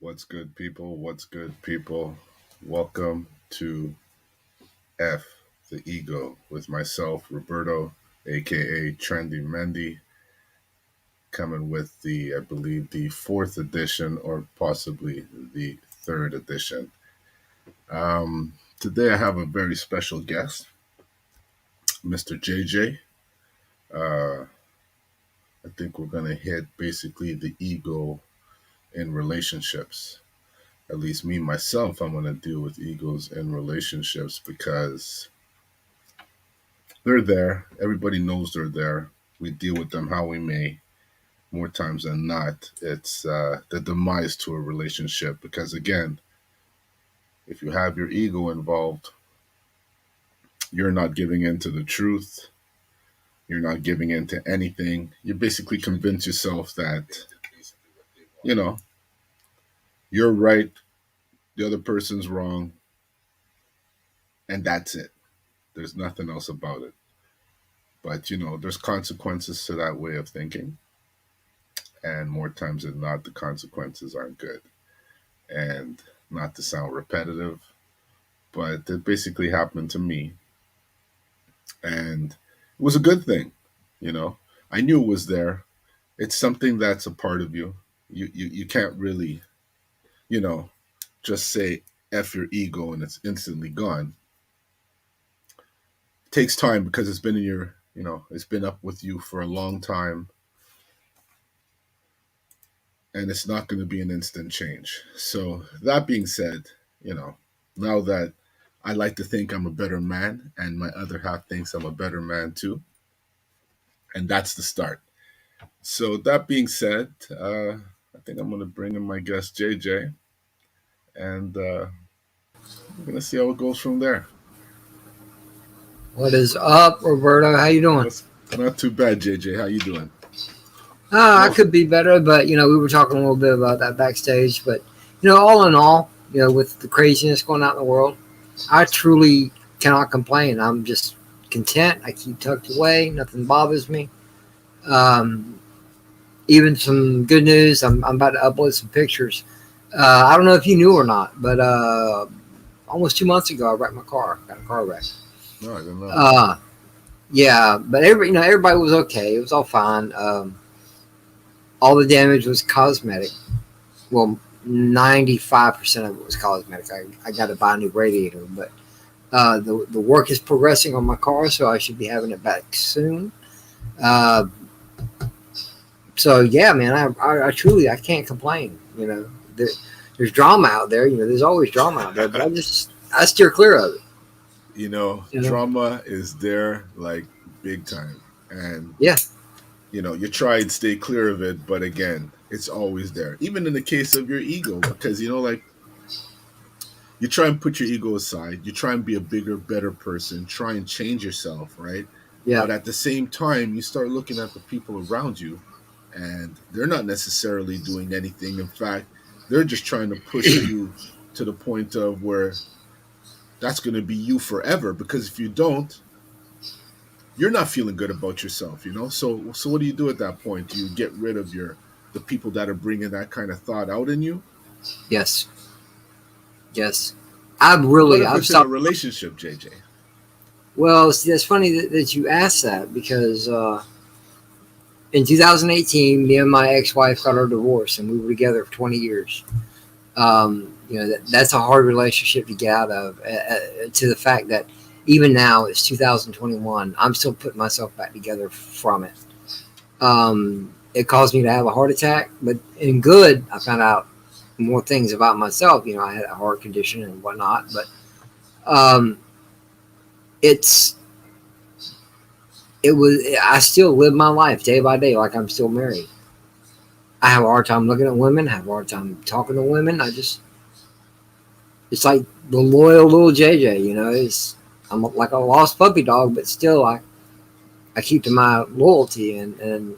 What's good, people? What's good, people? Welcome to F the Ego with myself, Roberto, aka Trendy Mendy, coming with I believe, the fourth edition or possibly the third edition. Today I have a very special guest, Mr. JJ. Uh, I think we're going to hit basically the ego in relationships. At least me, myself, I'm going to deal with egos in relationships because they're there. Everybody knows they're there. We deal with them how we may. More times than not, it's the demise to a relationship. Because again, if you have your ego involved, you're not giving in to the truth. You're not giving in to anything. You basically convince yourself that, you know, you're right, the other person's wrong, and that's it. There's nothing else about it. But, there's consequences to that way of thinking. And more times than not, the consequences aren't good. And not to sound repetitive, but it basically happened to me. And it was a good thing, you know. I knew it was there. It's something that's a part of you. You can't really, you know, just say F your ego and it's instantly gone. It takes time because it's been in your, it's been up with you for a long time. And it's not going to be an instant change. So that being said, now that I like to think I'm a better man, and my other half thinks I'm a better man too, and that's the start. So that being said, I think I'm going to bring in my guest JJ, and we're going to see how it goes from there. What is up, Roberto? How you doing? What's Not too bad, JJ. How you doing? I No, could be better, but we were talking a little bit about that backstage. But all in all, with the craziness going out in the world, I truly cannot complain. I'm just content. I keep tucked away. Nothing bothers me. Um, Even some good news. I'm about to upload some pictures. I don't know if you knew or not, but almost 2 months ago, I wrecked my car. Got a car wreck. no, I don't know. Uh, yeah, but everybody was okay. It was all fine. All the damage was cosmetic. Well, 95% of it was cosmetic. I got to buy a new radiator, but the work is progressing on my car, so I should be having it back soon. Uh, so yeah, man, I truly I can't complain. There's drama out there. There's always drama out there, but I steer clear of it. You know, Drama is there like big time. And yeah, you try and stay clear of it, but again, it's always there. Even in the case of your ego, because like you try and put your ego aside, you try and be a bigger, better person, try and change yourself, right? yeah, But at the same time, you start looking at the people around you, and they're not necessarily doing anything. In fact, they're just trying to push you to the point of where that's going to be you forever. Because if you don't, you're not feeling good about yourself. So what do you do at that point? Do you get rid of the people that are bringing that kind of thought out in you? yes, yes. What if I've it's in a stopped. relationship, JJ? Well, see, that's funny that you asked that because in 2018, me and my ex-wife got our divorce, and we were together for 20 years. That's a hard relationship to get out of. To the fact that even now it's 2021, I'm still putting myself back together from it. It caused me to have a heart attack, but in good, I found out more things about myself. I had a heart condition and whatnot, but um, it's it was I still live my life day by day like I'm still married. I have a hard time looking at women. I have a hard time talking to women. It's like the loyal little JJ. I'm like a lost puppy dog, but still I keep to my loyalty, and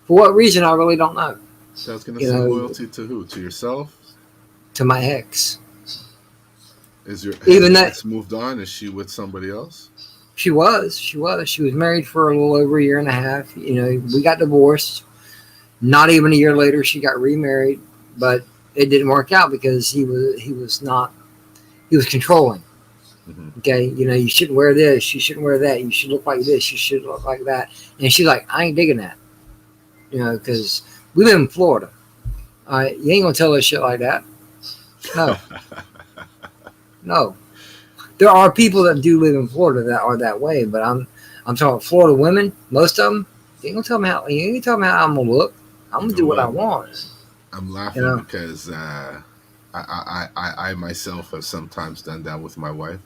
for what reason I really don't know. So I was going to You say know, loyalty to who? To yourself? to my ex, Has even your that ex moved on? Is she with somebody else? she was married for a little over a year and a half. We got divorced. Not even a year later, she got remarried, but it didn't work out because he was controlling. Hmm. Okay, you shouldn't wear this, you shouldn't wear that, you should look like this, you should look like that. And she's like, I ain't digging that, because we live in Florida. All right, you ain't gonna tell us shit like that. No, no. There are people that do live in Florida that are that way, but I'm talking Florida women. Most of them, you ain't gonna tell me how. You ain't gonna tell me how I'm gonna look. I'm You gonna know do what I what? want. I'm You laughing know. because I myself have sometimes done that with my wife.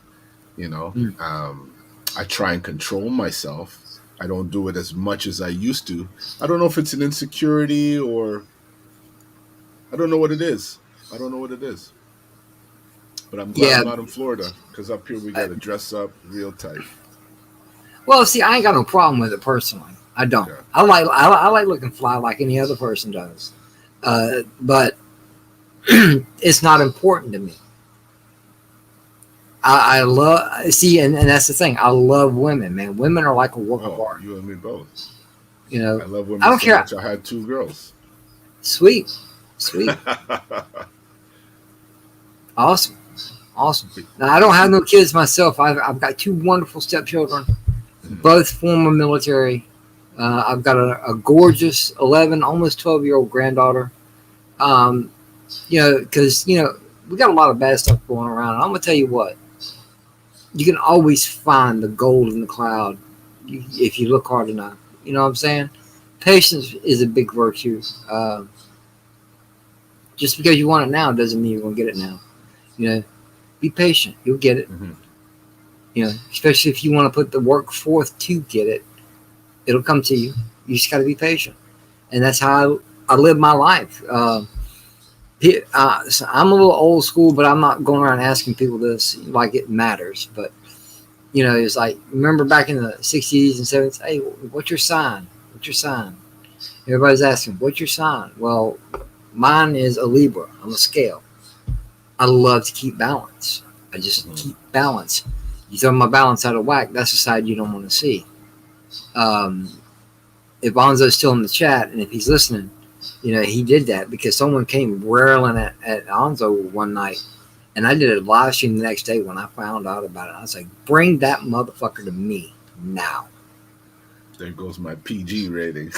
You know, Mm. I try and control myself. I don't do it as much as I used to. I don't know if it's an insecurity or I don't know what it is. I don't know what it is. But I'm glad Yeah. I'm not in Florida because up here we got to dress up real tight. Well, see, I ain't got no problem with it personally. I don't. Yeah. I like looking fly like any other person does. But it's not important to me. I love see, and that's the thing. I love women, man. Women are like a work of Oh, art. you and me both. You know, I love I women don't so care. much. I had two girls. Sweet, sweet, awesome, awesome. Now I don't have no kids myself. I've got two wonderful stepchildren, both former military. I've got a gorgeous 11, almost 12-year-old granddaughter. Um, because we got a lot of bad stuff going around. I'm gonna tell you what, you can always find the gold in the cloud if you look hard enough. You know what I'm saying? Patience is a big virtue. Just because you want it now doesn't mean you're gonna get it now. You know, be patient. You'll get it. Mhm. Especially if you want to put the work forth to get it, it'll come to you. You just got to be patient, and that's how I live my life. So I'm a little old school, but I'm not going around asking people this like it matters. But it's like, remember back in the '60s and '70s. Hey, what's your sign? What's your sign? Everybody's asking, what's your sign? Well, mine is a Libra. I'm a scale. I love to keep balance. I just Mhm. keep balance. You throw my balance out of whack, that's the side you don't want to see. Um, if Bonzo's still in the chat and if he's listening, he did that because someone came railing at Onzo one night. And I did a live stream the next day when I found out about it. I was like, bring that motherfucker to me now. There goes my PG rating.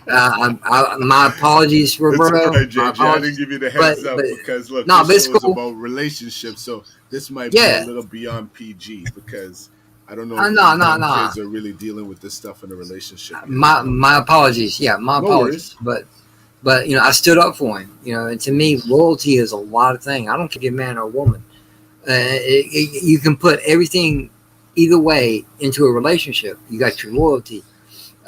My apologies, It's all Roberto. right, My JJ. I didn't apologies. give you the But, heads up but because look, no, this but it's show is cool. about relationships, so this might be a Yeah. little beyond PG because I don't know if No, the no, young no. kids are really dealing with this stuff in a relationship yet. My apologies. Yeah, my No apologies. worries. But I stood up for him. And to me, loyalty is a lot of things. I don't care if you're a man or a woman. You can put everything either way into a relationship. You got your loyalty.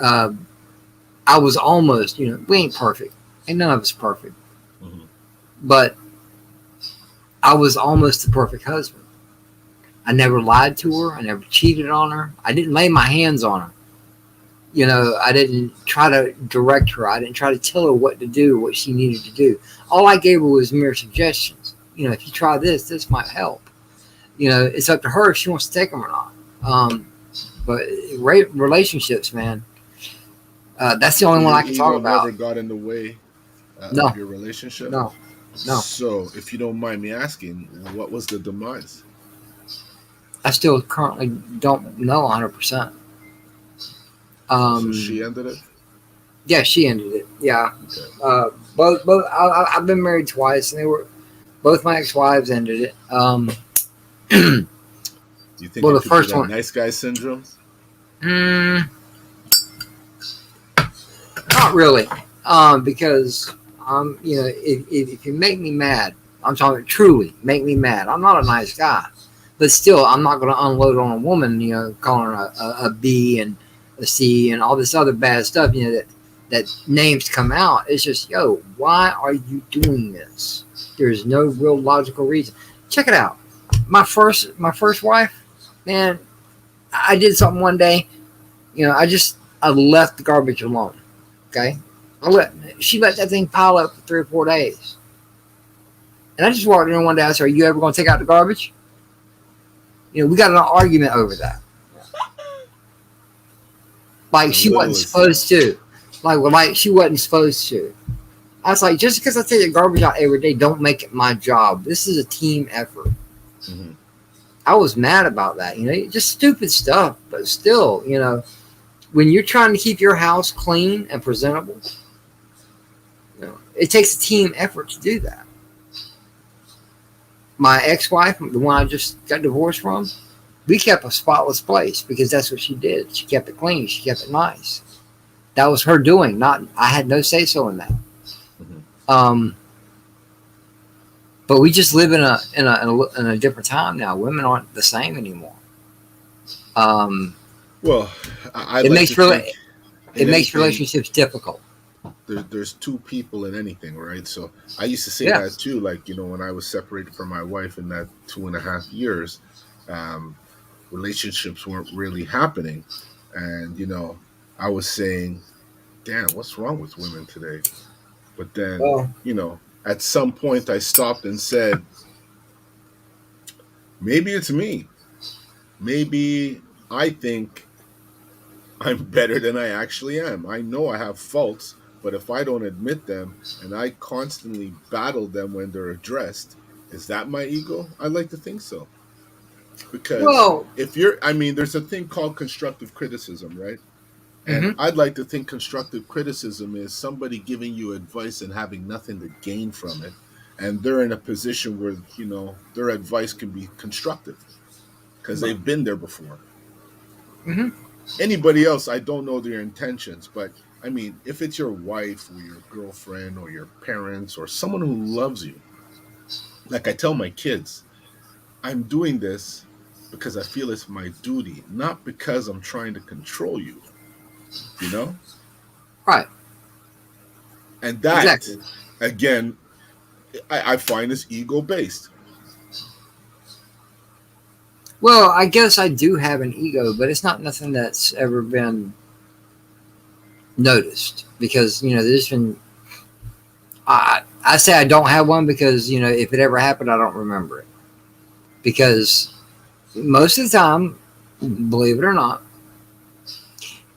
I was almost, we ain't perfect, and none of us perfect, Mm-hmm. but I was almost the perfect husband. I never lied to her. I never cheated on her. I didn't lay my hands on her. I didn't try to direct her. I didn't try to tell her what to do, what she needed to do. All I gave her was mere suggestions. If you try this, this might help. It's up to her if she wants to take them or not. But relationships, man, that's the So only one your I can talk ego about. never got in the way No, of your relationship. no, no. So, if you don't mind me asking, what was the demise? I still currently don't know 100%. So she ended it. Yeah, she ended it. Yeah, Okay. both. I've been married twice, and they were both my ex-wives ended it. Do you think Well, it the could be first that one, nice guy syndrome? not really, because if you make me mad, I'm talking truly make me mad. I'm not a nice guy, but still, I'm not going to unload on a woman. Calling her a B and a C and all this other bad stuff. That names come out. It's just, yo, why are you doing this? There's no real logical reason. Check it out. My first wife, man, I did something one day. I left the garbage alone. Okay, she let that thing pile up for 3 or 4 days, and I just walked in one day. I said, "Are you ever going to take out the garbage?" We got in an argument over that. Like The she wasn't littlest supposed things. to. Like she wasn't supposed to. I was like, just because I take the garbage out every day, don't make it my job. This is a team effort. Hmm. I was mad about that. Just stupid stuff, but still, when you're trying to keep your house clean and presentable, it takes a team effort to do that. My ex-wife, the one I just got divorced from, we kept a spotless place because that's what she did. She kept it clean. She kept it nice. That was her doing. Not I had no say so in that. Hmm. Um, but we just live in a different time now. Women aren't the same anymore. Um, Well, I it like to makes think it in makes anything, relationships difficult. there's two people in anything, right? So I used to say that Yes. too. Like, when I was separated from my wife in that 2.5 years, um, relationships weren't really happening. And, I was saying, damn, what's wrong with women today? But then, Well, at some point I stopped and said, maybe it's me. Maybe I think I'm better than I actually am. I know I have faults, but if I don't admit them and I constantly battle them when they're addressed, is that my ego? I like to think so. Because well, there's a thing called constructive criticism, right? And hmm I'd like to think constructive criticism is somebody giving you advice and having nothing to gain from it. And they're in a position where, their advice can be constructive because they've been there before. hmm Anybody else, I don't know their intentions, but if it's your wife or your girlfriend or your parents or someone who loves you, like I tell my kids, I'm doing this because I feel it's my duty, not because I'm trying to control you, you know? right, And that, exactly. again, I find is ego based. Well, I guess I do have an ego, but it's not nothing that's ever been noticed because there's been. I say I don't have one because if it ever happened, I don't remember it because most of the time, believe it or not,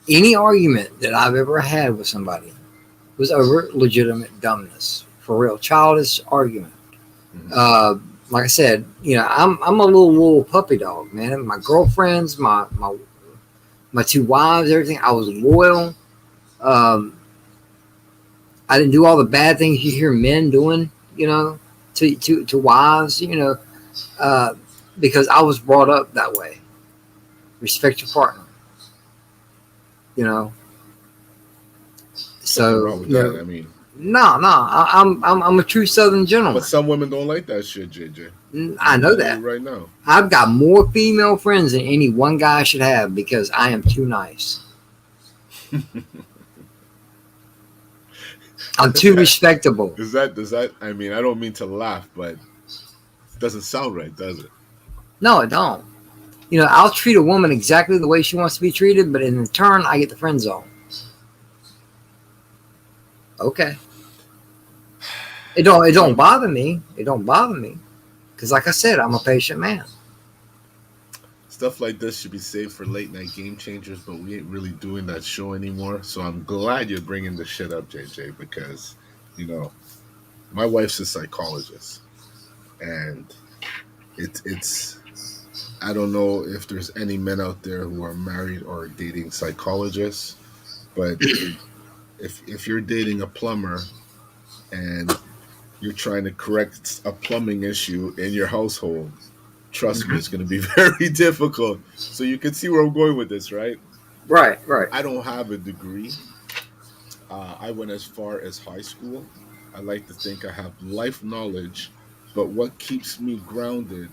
any argument that I've ever had with somebody was over legitimate dumbness, for real, childish argument. Hmm. Uh, like I said, I'm a little puppy dog, man. My girlfriends, my two wives, everything. I was loyal. Um, I didn't do all the bad things you hear men doing, to wives, uh, because I was brought up that way. Respect your partner, you know. There's nothing So wrong with that. no, I'm a true Southern But gentleman. some women don't like that shit, JJ. I I'm know telling you that. right now. I've got more female friends than any one guy should have because I am too nice. I'm Does too that, respectable. I don't mean to laugh, but it doesn't sound right, does it? No, I don't. I'll treat a woman exactly the way she wants to be treated, but in return, I get the friend zone. Okay. It don't Well, bother me. It don't bother me because, like I said, I'm a patient man. stuff like this should be saved for late night game changers, but we ain't really doing that show anymore. So I'm glad you're bringing this shit up, JJ, because, you know, my wife's a psychologist, and it's I don't know if there's any men out there who are married or dating psychologists, but if you're dating a plumber and you're trying to correct a plumbing issue in your household, trust me, Mhm. it's going to be very difficult. So you can see where I'm going with this, right? Right, right. I don't have a degree. I went as far as high school. I like to think I have life knowledge, but what keeps me grounded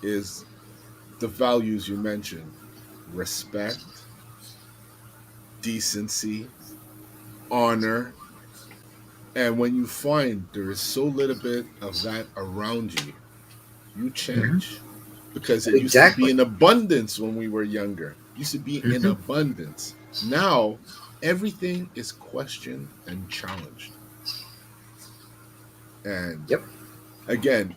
is the values you mentioned: respect, decency, honor. And when you find there is so little bit of that around you, you Mhm. change. Because it used to be Exactly. in abundance when we were younger. It used to be in hmm abundance. Now everything is questioned and challenged. And Yep. again,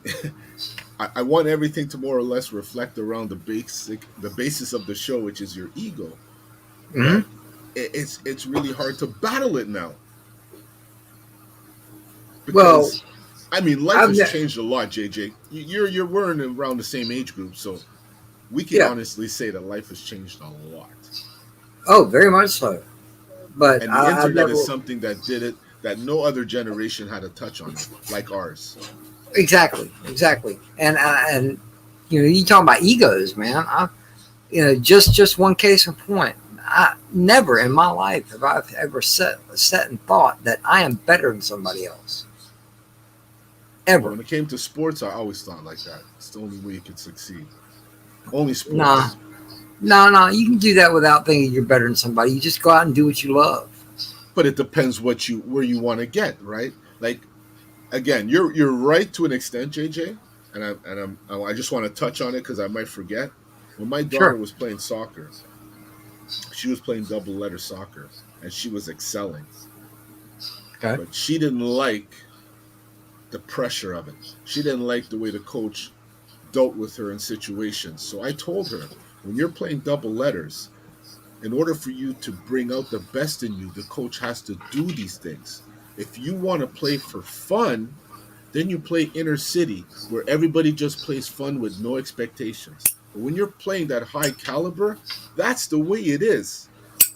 I want everything to more or less reflect around the basis of the show, which is your ego. hmm But it's really hard to battle it now. Well, Because I mean, life I've has ne- changed a lot, JJ. You're we're in around the same age group, so we can yeah. honestly say that life has changed a lot. Oh, very much so. But And the I've internet never is something that did it that no other generation had a touch on it like ours. exactly. And you talking about egos, man. Just one case in point. I never in my life have I ever set and thought that I am better than somebody else. But Ever. when it came to sports, I always thought like that. It's the only way you could succeed. Only Nah. sports. No. You can do that without thinking you're better than somebody. You just go out and do what you love. But it depends what you where you want to get, right? Like again, you're right to an extent, JJ. I just want to touch on it because I might forget. When my daughter Sure. was playing soccer, she was playing double letter soccer and she was excelling, Okay. but she didn't like the pressure of it. She didn't like the way the coach dealt with her in situations. So I told her, when you're playing double letters, in order for you to bring out the best in you, the coach has to do these things. If you want to play for fun, then you play inner city where everybody just plays fun with no expectations. But when you're playing that high caliber, that's the way it is.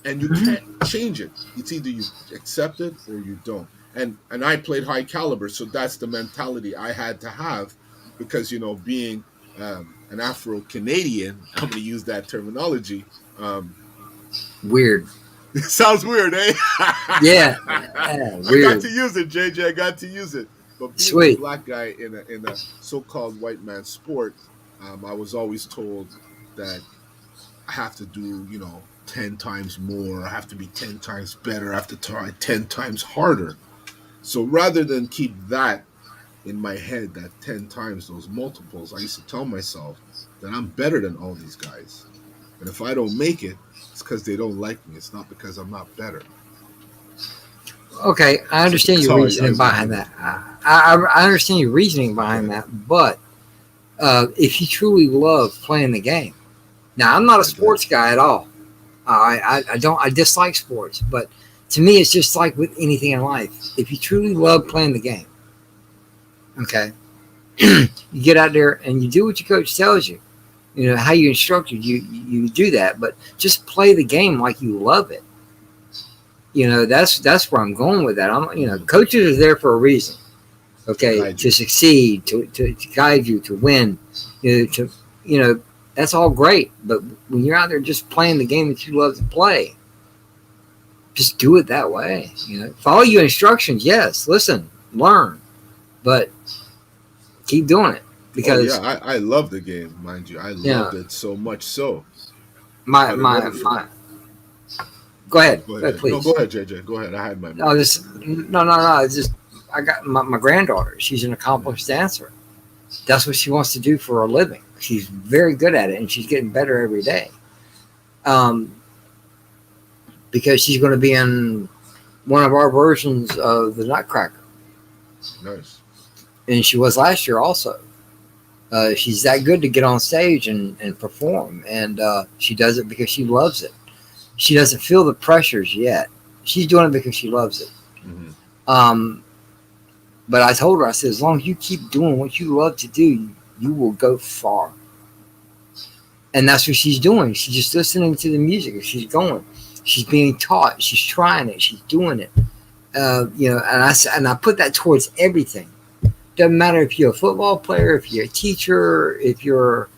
And you Mhm. can't change it. It's either you accept it or you don't. And I played high caliber, so that's the mentality I had to have because being an Afro Canadian, I'm going to use that terminology. Weird. It sounds weird, eh? Yeah. I got Weird. to use it, JJ. I got to use it. But being a Sweet. black guy in a so-called white man sport, I was always told that I have to do 10 times more. I have to be 10 times better. I have to try 10 times harder. So rather than keep that in my head, that 10 times those multiples, I used to tell myself that I'm better than all these guys. And if I don't make it, it's because they don't like me. It's not because I'm not better. Okay, I So understand that's your how I reasoning went behind with that. it. I understand your reasoning behind Okay, that, but if you truly love playing the game, now I'm not a I do. sports guy at all. I don't I dislike sports, but to me it's just like with anything in life. If you truly love playing the game, okay, you get out there and you do what your coach tells you. You know how you instructed you do that, but just play the game like you love it. That's where I'm going with that. Mhm. Coaches are there for a reason. To Okay, guide to you. succeed, to guide you, to win. To you know that's all great, but when you're out there just playing the game that you love to play, just do it that way. Follow your instructions. Yes, listen, learn, but keep doing it Oh yeah, because I love the game, mind you. I you loved know it so much so, my but it my never. my. Go ahead, Go go ahead, ahead. No, go please. ahead, JJ. Go ahead. I had my No, mic this open. no. It's just I got my granddaughter. She's an accomplished dancer. That's what she wants to do for a living. She's very good at it, and she's getting better every day. Um, because she's going to be in one of our versions of the Nutcracker, Nice. and she was last year also. She's that good to get on stage and perform, and she does it because she loves it. She doesn't feel the pressures yet. She's doing it because she loves it. Hmm. Um, but I told her, I said, as long as you keep doing what you love to do, you will go far. And that's what she's doing. She's just listening to the music. She's going. She's being taught. She's trying it. She's doing it. And I put that towards everything. Doesn't matter if you're a football player, if you're a teacher, if you're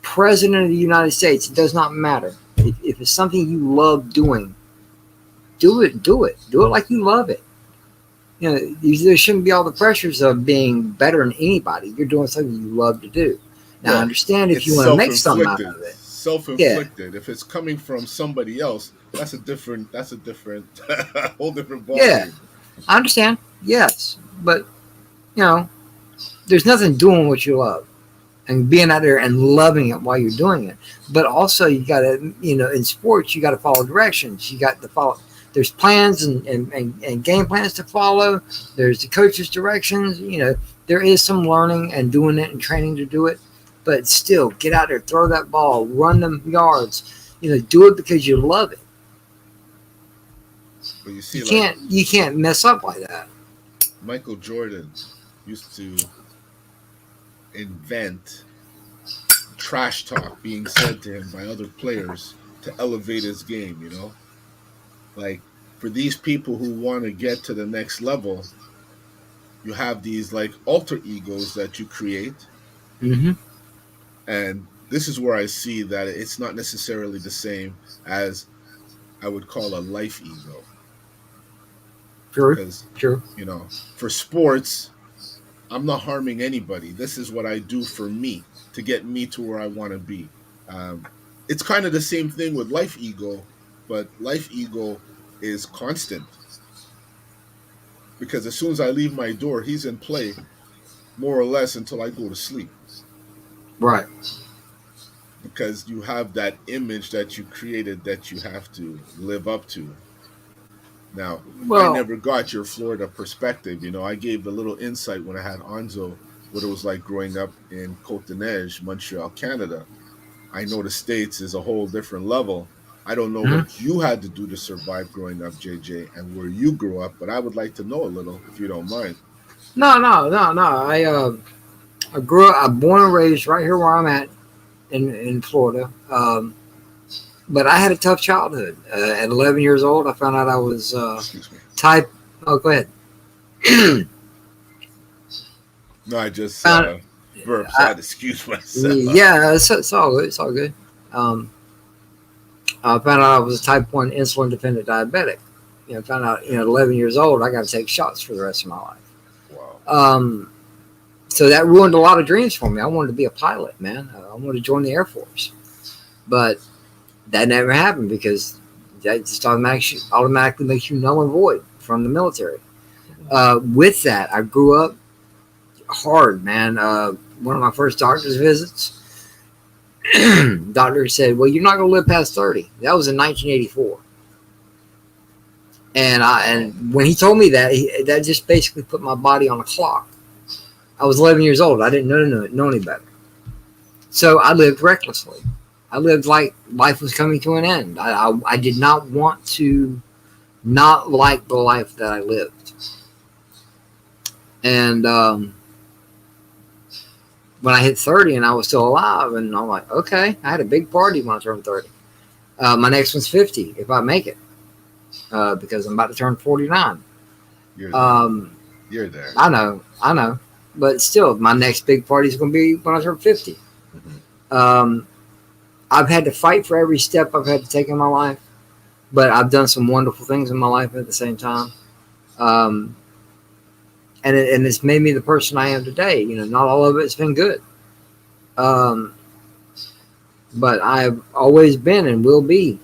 president of the United States. It does not matter. If it's something you love doing, do it. Do it. Do it like you love it. There shouldn't be all the pressures of being better than anybody. You're doing something you love to do. Now, I Well, understand if it's you want to make something out self-inflicted. of it. Yeah, Self-inflicted. If it's coming from somebody else, that's a different. That's a different, whole different ball yeah, game. I understand. Yes, but you know, there's nothing doing what you love and being out there and loving it while you're doing it. But also, you got to, in sports, you got to follow directions. You got to follow. There's plans and game plans to follow. There's the coach's directions. There is some learning and doing it and training to do it. But still, get out there, throw that ball, run them yards. Do it because you love it. But you You see, like can't you can't mess up like that. Michael Jordan used to invent trash talk being said to him by other players to elevate his game, you know? Like for these people who want to get to the next level, you have these like alter egos that you create. Mm-hmm. And this is where I see that it's not necessarily the same as I would call a life ego. Sure. Because, Sure. for sports, I'm not harming anybody. This is what I do for me to get me to where I want to be. Um, it's kind of the same thing with life ego, but life ego is constant because as soon as I leave my door, he's in play more or less until I go to sleep Right. because you have that image that you created that you have to live up to. Now, I Well. never got your Florida perspective. I gave a little insight when I had Anzo, what it was like growing up in Côte de Neige, Montreal, Canada. I know the States is a whole different level. I don't know Mhm. what you had to do to survive growing up, JJ, and where you grew up, but I would like to know a little, if you don't mind. No, no, no, no. I grew up. I'm born and raised right here where I'm at in Florida. But I had a tough childhood. At 11 years old, I found out I was Excuse me. type. Oh, go ahead. No, I just found burped, so I had to excuse myself. Yeah, it's all good. It's all good. Um, I found out I was a type 1 insulin dependent diabetic. Found out, at 11 years old, I got to take shots for the rest of my life. Wow. So that ruined a lot of dreams for me. I wanted to be a pilot, man. I wanted to join the Air Force. But that never happened because that just automatically makes you null and void from the military. With that, I grew up hard, man. One of my first doctor's visits, doctor said, "Well, you're not going to live past 30." That was in 1984. And when he told me that, that just basically put my body on a clock. I was 11 years old. I didn't know any better. So I lived recklessly. I lived like life was coming to an end. I did not want to not like the life that I lived. And when I hit 30 and I was still alive, and I'm like, okay, I had a big party when I turned 30. My next one's 50 if I make it, because I'm about to turn 49. You're there. You're there. I know. But still, my next big party is going to be when I turn 50. Mm-hmm. I've had to fight for every step I've had to take in my life, but I've done some wonderful things in my life at the same time. And it's made me the person I am today. Not all of it's been good. But I've always been and will be.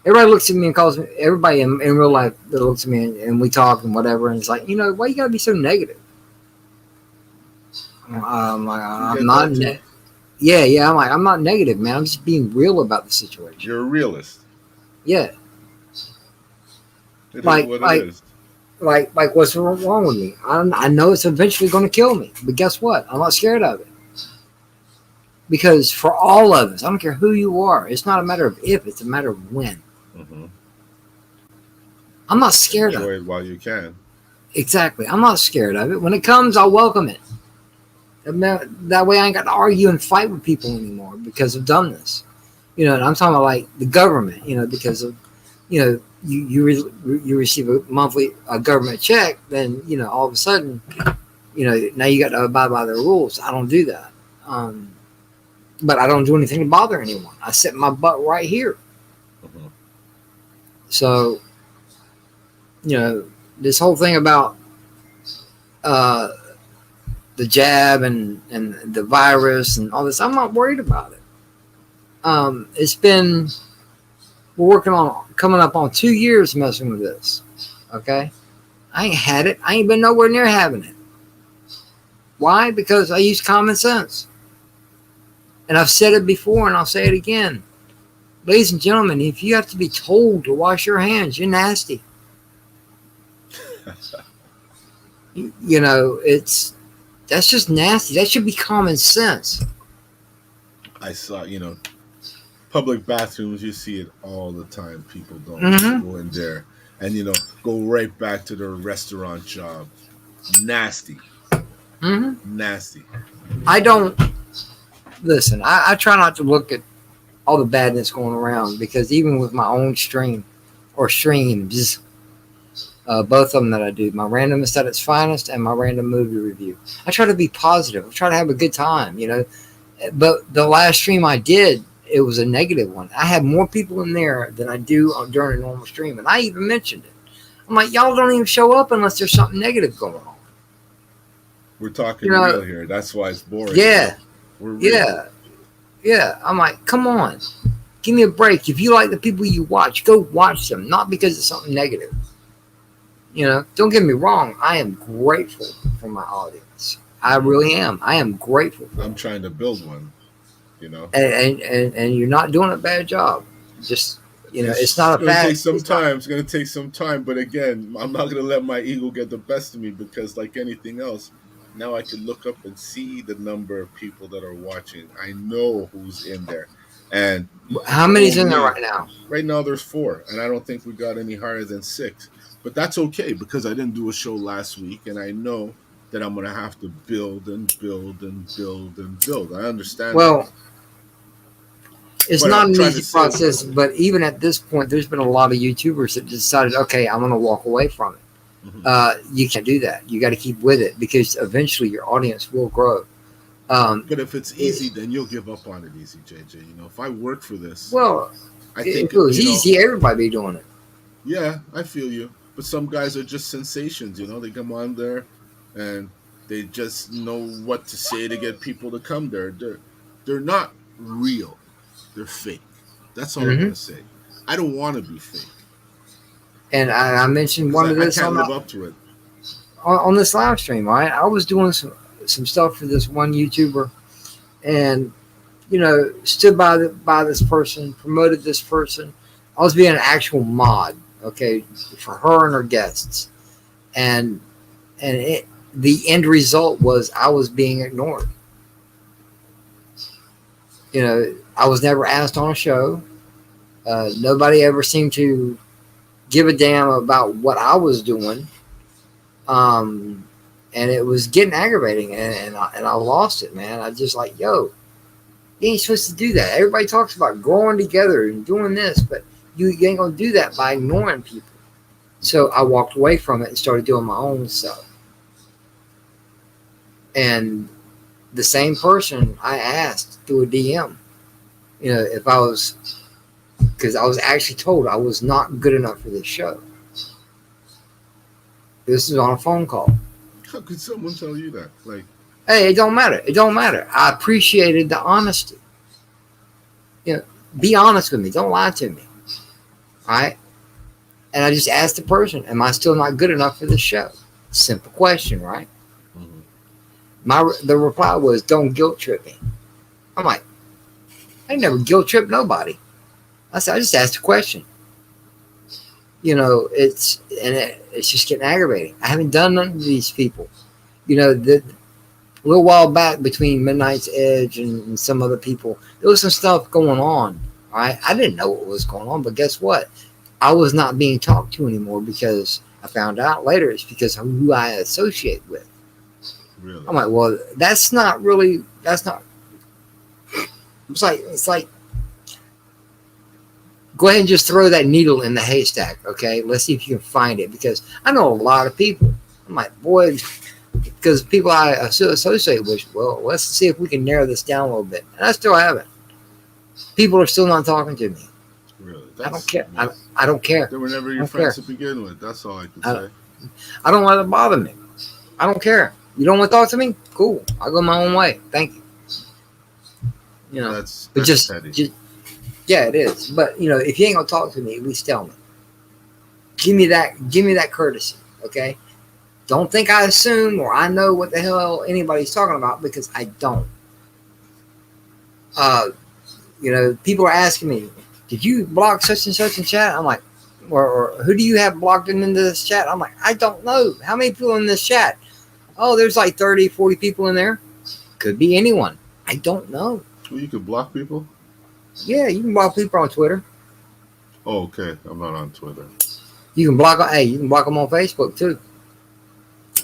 Everybody looks at me and calls me, everybody in real life that looks at me and we talk and whatever, and it's like, why you gotta be so negative? I'm not. Yeah. I'm not negative, man. I'm just being real about the situation. You're a realist. Yeah. It is what it is. Like what's wrong with me? I know it's eventually going to kill me, but guess what? I'm not scared of it. Because for all of us, I don't care who you are, it's not a matter of if, it's a matter of when. Mm-hmm. I'm not scared of it. Enjoy it while you can. Exactly. I'm not scared of it. When it comes, I'll welcome it. That way I ain't got to argue and fight with people anymore because of dumbness. And I'm talking about like the government, because of, you receive a monthly government check, then, all of a sudden, now you got to abide by their rules. I don't do that. But I don't do anything to bother anyone. I sit my butt right here. Mm-hmm. So, this whole thing about the jab and the virus and all this, I'm not worried about it. We're coming up on 2 years messing with this. Okay? I ain't had it. I ain't been nowhere near having it. Why? Because I use common sense. And I've said it before and I'll say it again. Ladies and gentlemen, if you have to be told to wash your hands, you're nasty. That's just nasty. That should be common sense. I saw, public bathrooms, you see it all the time. People don't go in there. And, go right back to their restaurant job. Nasty, Hmm. nasty. I don't listen. I try not to look at all the badness going around because even with my own stream or streams, both of them that I do, my randomness at its finest and my random movie review, I try to be positive. I try to have a good time, you know. But the last stream I did, it was a negative one. I had more people in there than I do during a normal stream, and I even mentioned it. I'm like, y'all don't even show up unless there's something negative going on. We're talking You know, real here. That's why it's boring. yeah, We're real. yeah. I'm like, come on, give me a break. If you like the people you watch, go watch them, not because it's something negative. You know, don't get me wrong. I am grateful for my audience. I really am. I am grateful for I'm them. trying to build one. You know, And you're not doing a bad job. Just it's it's not a gonna bad. take some It's not, time. It's gonna take some time. But again, I'm not gonna let my ego get the best of me because, like anything else, now I can look up and see the number of people that are watching. I know who's in there, and how oh many's in there man, right now? right now there's 4, and I don't think we got any higher than 6. But that's okay because I didn't do a show last week, and I know that I'm gonna have to build and build and build and build. I understand that, Well, it's but not I'm an trying to easy say, process. But even at this point, there's been a lot of YouTubers that decided, okay, I'm going to walk away from it. mhm. You can't do that. You got to keep with it because eventually your audience will grow. Um, But if it's it, easy, then you'll give up on it easy, JJ. You know, if I work for this, well, I if think, it was you know, easy, everybody be doing it. yeah, I feel you. But some guys are just sensations, you know, they come on there and they just know what to say to get people to come there. They're not real. They're fake. That's all I'm Hmm. gonna say. I don't want to be fake And I mentioned because one of I this can't live up to it. on this live stream. Right, I was doing some stuff for this one YouTuber, and stood by this person, promoted this person. I was being an actual mod, okay, for her and her guests, and the end result was I was being ignored. I was never asked on a show. Nobody ever seemed to give a damn about what I was doing, um, and it was getting aggravating, and I lost it, man. I just like, yo, you ain't supposed to do that. Everybody talks about growing together and doing this, but you ain't gonna do that by ignoring people. So I walked away from it and started doing my own stuff. And the same person I asked through a DM, if I was, because I was actually told I was not good enough for this show. This is on a phone call. How could someone tell you that? Like, Hey, it don't matter. It don't matter. I appreciated the honesty. Be honest with me. Don't lie to me. All right. And I just asked the person, am I still not good enough for this show? Simple question, right? mhm. The reply was, don't guilt trip me. I'm like, I never guilt trip nobody. I said, I just asked a question. It's just getting aggravating. I haven't done none of these people. A little while back between Midnight's Edge and some other people, there was some stuff going on. All right. I didn't know what was going on, but guess what? I was not being talked to anymore because I found out later it's because of who I associate with. Really? I'm like, well, that's not. It's like, go ahead and just throw that needle in the haystack, okay? Let's see if you can find it because I know a lot of people. I'm like, boy, because people I associate with, well, let's see if we can narrow this down a little bit. And I still haven't. People are still not talking to me. Really? I don't care. I don't care. They were never I your don't friends care. to begin with. That's all I can say. I don't let it bother me. I don't care. You don't want to talk to me? Cool. I'll go my own way. Thank you. That's But petty. yeah, it is. But if you ain't gonna talk to me, at least tell me. Give me that courtesy, okay? Don't think I assume or I know what the hell anybody's talking about because I don't. People are asking me, did you block such and such in chat? I'm like, or who do you have blocked into this chat? I'm like, I don't know. How many people in this chat? Oh, there's like 30, 40 people in there. Could be anyone. I don't know. Well, you could block people? Yeah, you can block people on Twitter. Oh, okay. I'm not on Twitter. You can block. Hey, you can block them on Facebook too.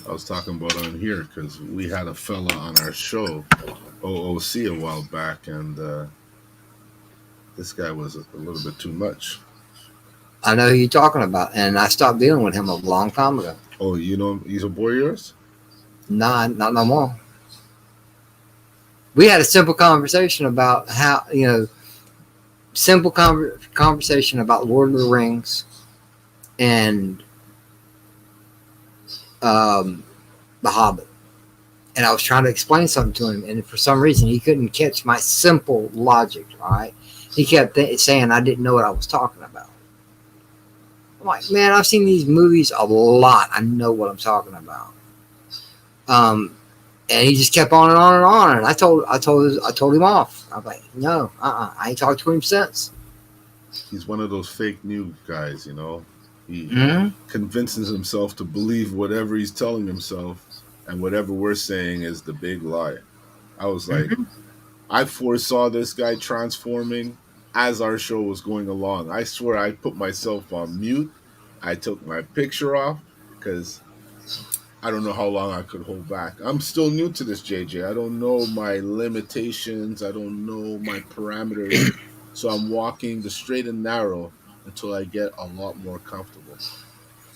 I was talking about on here because we had a fella on our show, OOC, a while back, and this guy was a little bit too much. I know who you're talking about, and I stopped dealing with him a long time ago. Oh, you know, he's a boy of yours? Nah, not no more. We had a simple conversation about how simple conversation about Lord of the Rings and The Hobbit. And I was trying to explain something to him, and for some reason he couldn't catch my simple logic. All right, he kept saying I didn't know what I was talking about. I'm like, man, I've seen these movies a lot. I know what I'm talking about. And he just kept on and on and on. And I told him off. I was like, no, I ain't talked to him since. He's one of those fake news guys, you know. He Mm-hmm. convinces himself to believe whatever he's telling himself, and whatever we're saying is the big lie. I was like, I foresaw this guy transforming as our show was going along. I swear I put myself on mute. I took my picture off because I don't know how long I could hold back. I'm still new to this, JJ. I don't know my limitations. I don't know my parameters. So I'm walking the straight and narrow until I get a lot more comfortable.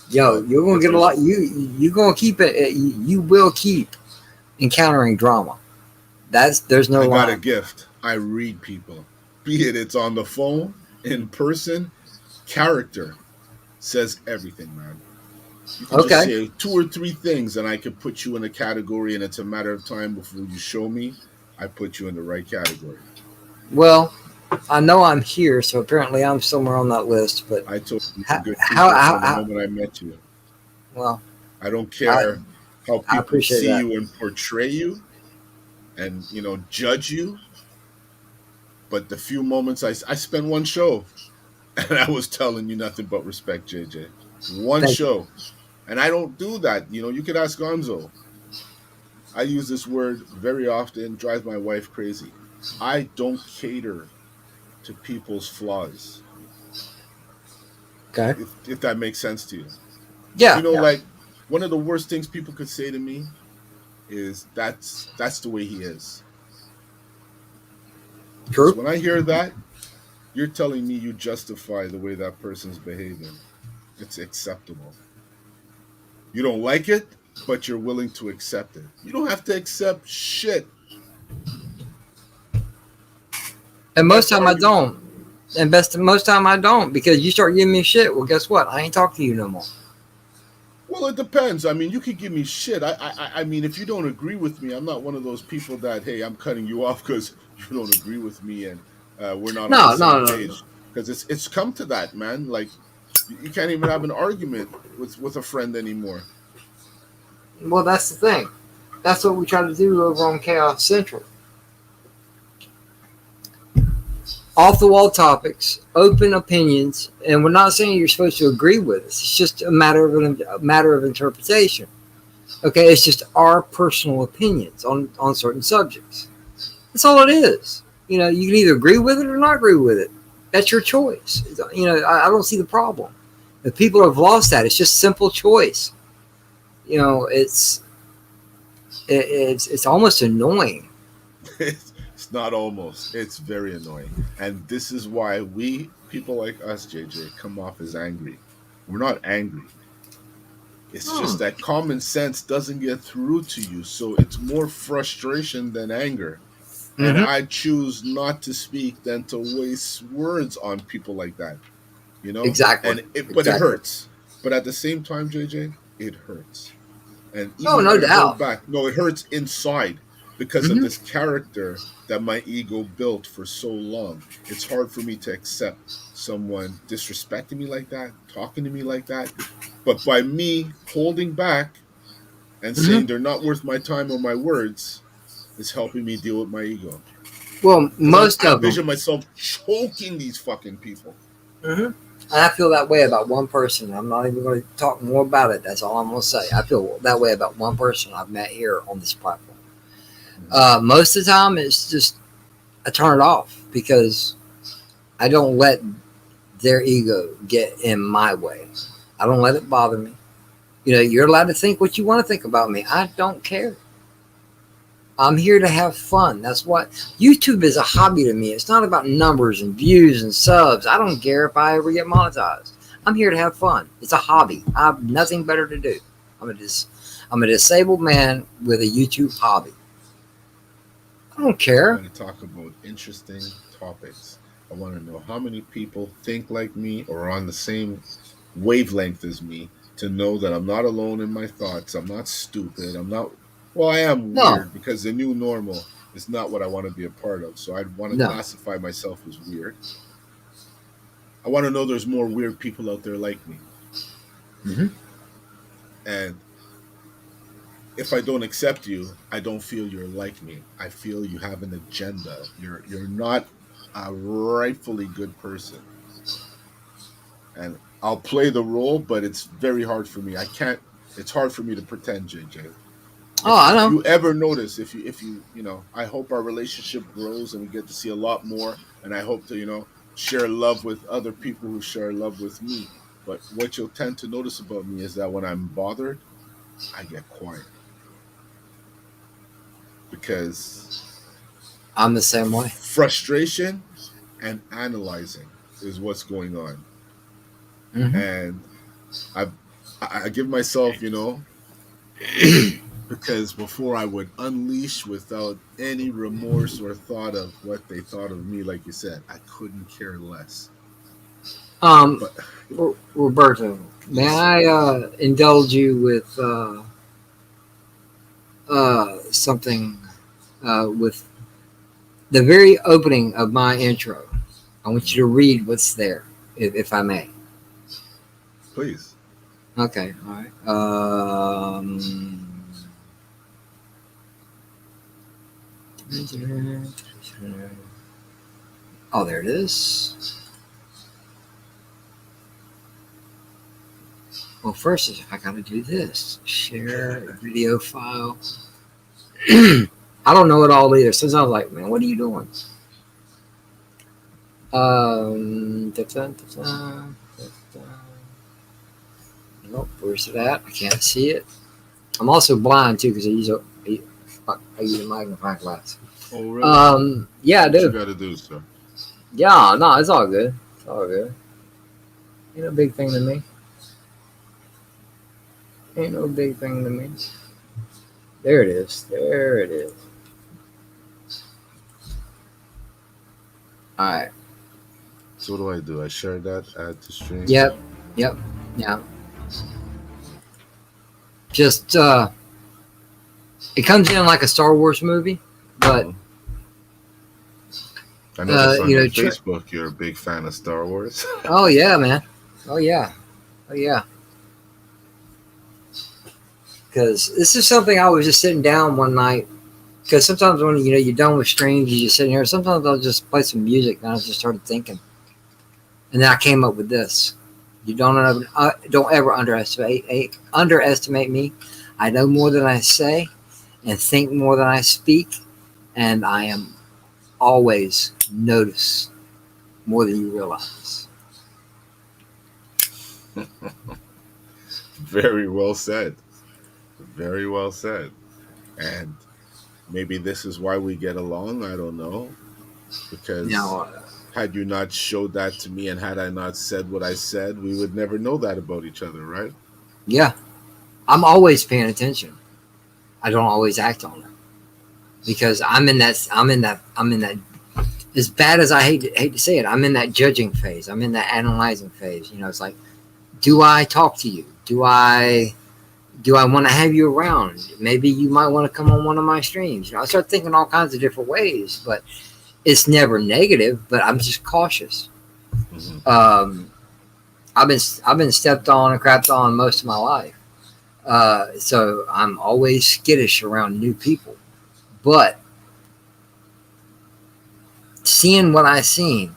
Yo, you're gonna get a lot. You're gonna keep it. You will keep encountering drama. There's no. I got lie. a gift. I read people, be it's on the phone, in person. Character says everything, man. You can just say 2 or 3 things, and I can put you in a category, and it's a matter of time before you show me I put you in the right category. Well, I know I'm here, so apparently I'm somewhere on that list. But I told you good people from the moment I met you. Well, I don't care how people see that. you and portray you, and judge you. But the few moments I spent one show, and I was telling you nothing but respect, JJ. One show. And I don't do that. You could ask Gonzo. I use this word very often, drives my wife crazy. I don't cater to people's flaws. Okay. If that makes sense to you. Yeah. Like one of the worst things people could say to me is that's the way he is. True. When I hear that, you're telling me you justify the way that person's behaving. It's acceptable. You don't like it, but you're willing to accept it. You don't have to accept shit. And most time I don't. And most time I don't, because you start giving me shit. Well, guess what? I ain't talking to you no more. Well, it depends. I mean, you could give me shit. I mean, if you don't agree with me, I'm not one of those people that, hey, I'm cutting you off because you don't agree with me and we're not on the same page. Because it's come to that, man. Like, you can't even have an argument with a friend anymore. Well, that's the thing. That's what we try to do over on Chaos Central. Off the wall topics, open opinions, and we're not saying you're supposed to agree with us. It's just a matter of interpretation. Okay, it's just our personal opinions on certain subjects. That's all it is. You can either agree with it or not agree with it. That's your choice. I don't see the problem. If people have lost that, it's just simple choice. It's almost annoying. It's not almost. It's very annoying. And this is why people like us, JJ, come off as angry. We're not angry. It's just that common sense doesn't get through to you. So it's more frustration than anger. And I choose not to speak than to waste words on people like that. Exactly. But it hurts. But at the same time, JJ, it hurts. And no doubt. it hurts inside because of this character that my ego built for so long. It's hard for me to accept someone disrespecting me like that, talking to me like that. But by me holding back and saying they're not worth my time or my words, is helping me deal with my ego. Well, most I of them. envision myself choking these fucking people. And I feel that way about one person. I'm not even going to talk more about it. That's all I'm going to say. I feel that way about one person I've met here on this platform. Most of the time, it's just I turn it off because I don't let their ego get in my way. I don't let it bother me. You know, you're allowed to think what you want to think about me. I don't care. I'm here to have fun. That's what YouTube is, a hobby to me. It's not about numbers and views and subs. I don't care if I ever get monetized. I'm here to have fun. It's a hobby. I have nothing better to do. I'm a disabled man with a YouTube hobby. I don't I care. want to talk about interesting topics. I want to know how many people think like me or are on the same wavelength as me to know that I'm not alone in my thoughts. I'm not stupid. I'm not, well, I am No, weird because the new normal is not what I want to be a part of. So I'd want to no. classify myself as weird. I want to know there's more weird people out there like me. Hmm. And if I don't accept you, I don't feel you're like me. I feel you have an agenda. You're not a rightfully good person. And I'll play the role, but it's very hard for me. I can't. It's hard for me to pretend, JJ. Oh, If I if know. you ever notice, if you I hope our relationship grows and we get to see a lot more. And I hope to share love with other people who share love with me. But what you'll tend to notice about me is that when I'm bothered, I get quiet because I'm the same way. frustration and analyzing is what's going on. Hmm. And I I give myself, because before I would unleash without any remorse or thought of what they thought of me, like you said, I couldn't care less. um, But Roberto, may yes, I sir. indulge you with something with the very opening of my intro? I want Mhm. you to read what's there, if I may. Please. Okay, all right. Oh, there it is. Well, first, I got to do this. Share video file. I don't know it all either. Sometimes I'm like, man, what are you doing? Nope, where's it at? I can't see it. I'm also blind too because I use a magnifying glass. Oh, really? Yeah, I What you do. got to do, sir? Yeah, no, it's all good. It's all good. Ain't no big thing to me. Ain't no big thing to me. There it is. There it is. All right. So what do I do? I share that, add to stream. Yep. Yep. Yeah. Just it comes in like a Star Wars movie, but Hmm. I noticed on you your know, Facebook you're a big fan of Star Wars. oh yeah, man. Oh yeah. Oh yeah. Because this is something I was just sitting down one night. Because sometimes when you're done with streams, you just sitting here. Sometimes I'll just play some music, and I just started thinking, and then I came up with this. You don't ever underestimate me. I know more than I say, and think more than I speak, and I am always notice more than you realize. Very well said. Very well said. And maybe this is why we get along. I don't know. Because Now, had you not showed that to me and had I not said what I said, we would never know that about each other, right? yeah, I'm always paying attention. I don't always act on it because I'm in that. I'm in that. I'm in that. As bad as I hate to say it, I'm in that judging phase. I'm in that analyzing phase. It's like, do I talk to you? Do I want to have you around? Maybe you might want to come on one of my streams. I start thinking all kinds of different ways, but it's never negative. But I'm just cautious. Hmm. Um, I've been stepped on and crapped on most of my life, so I'm always skittish around new people. But seeing what I've seen,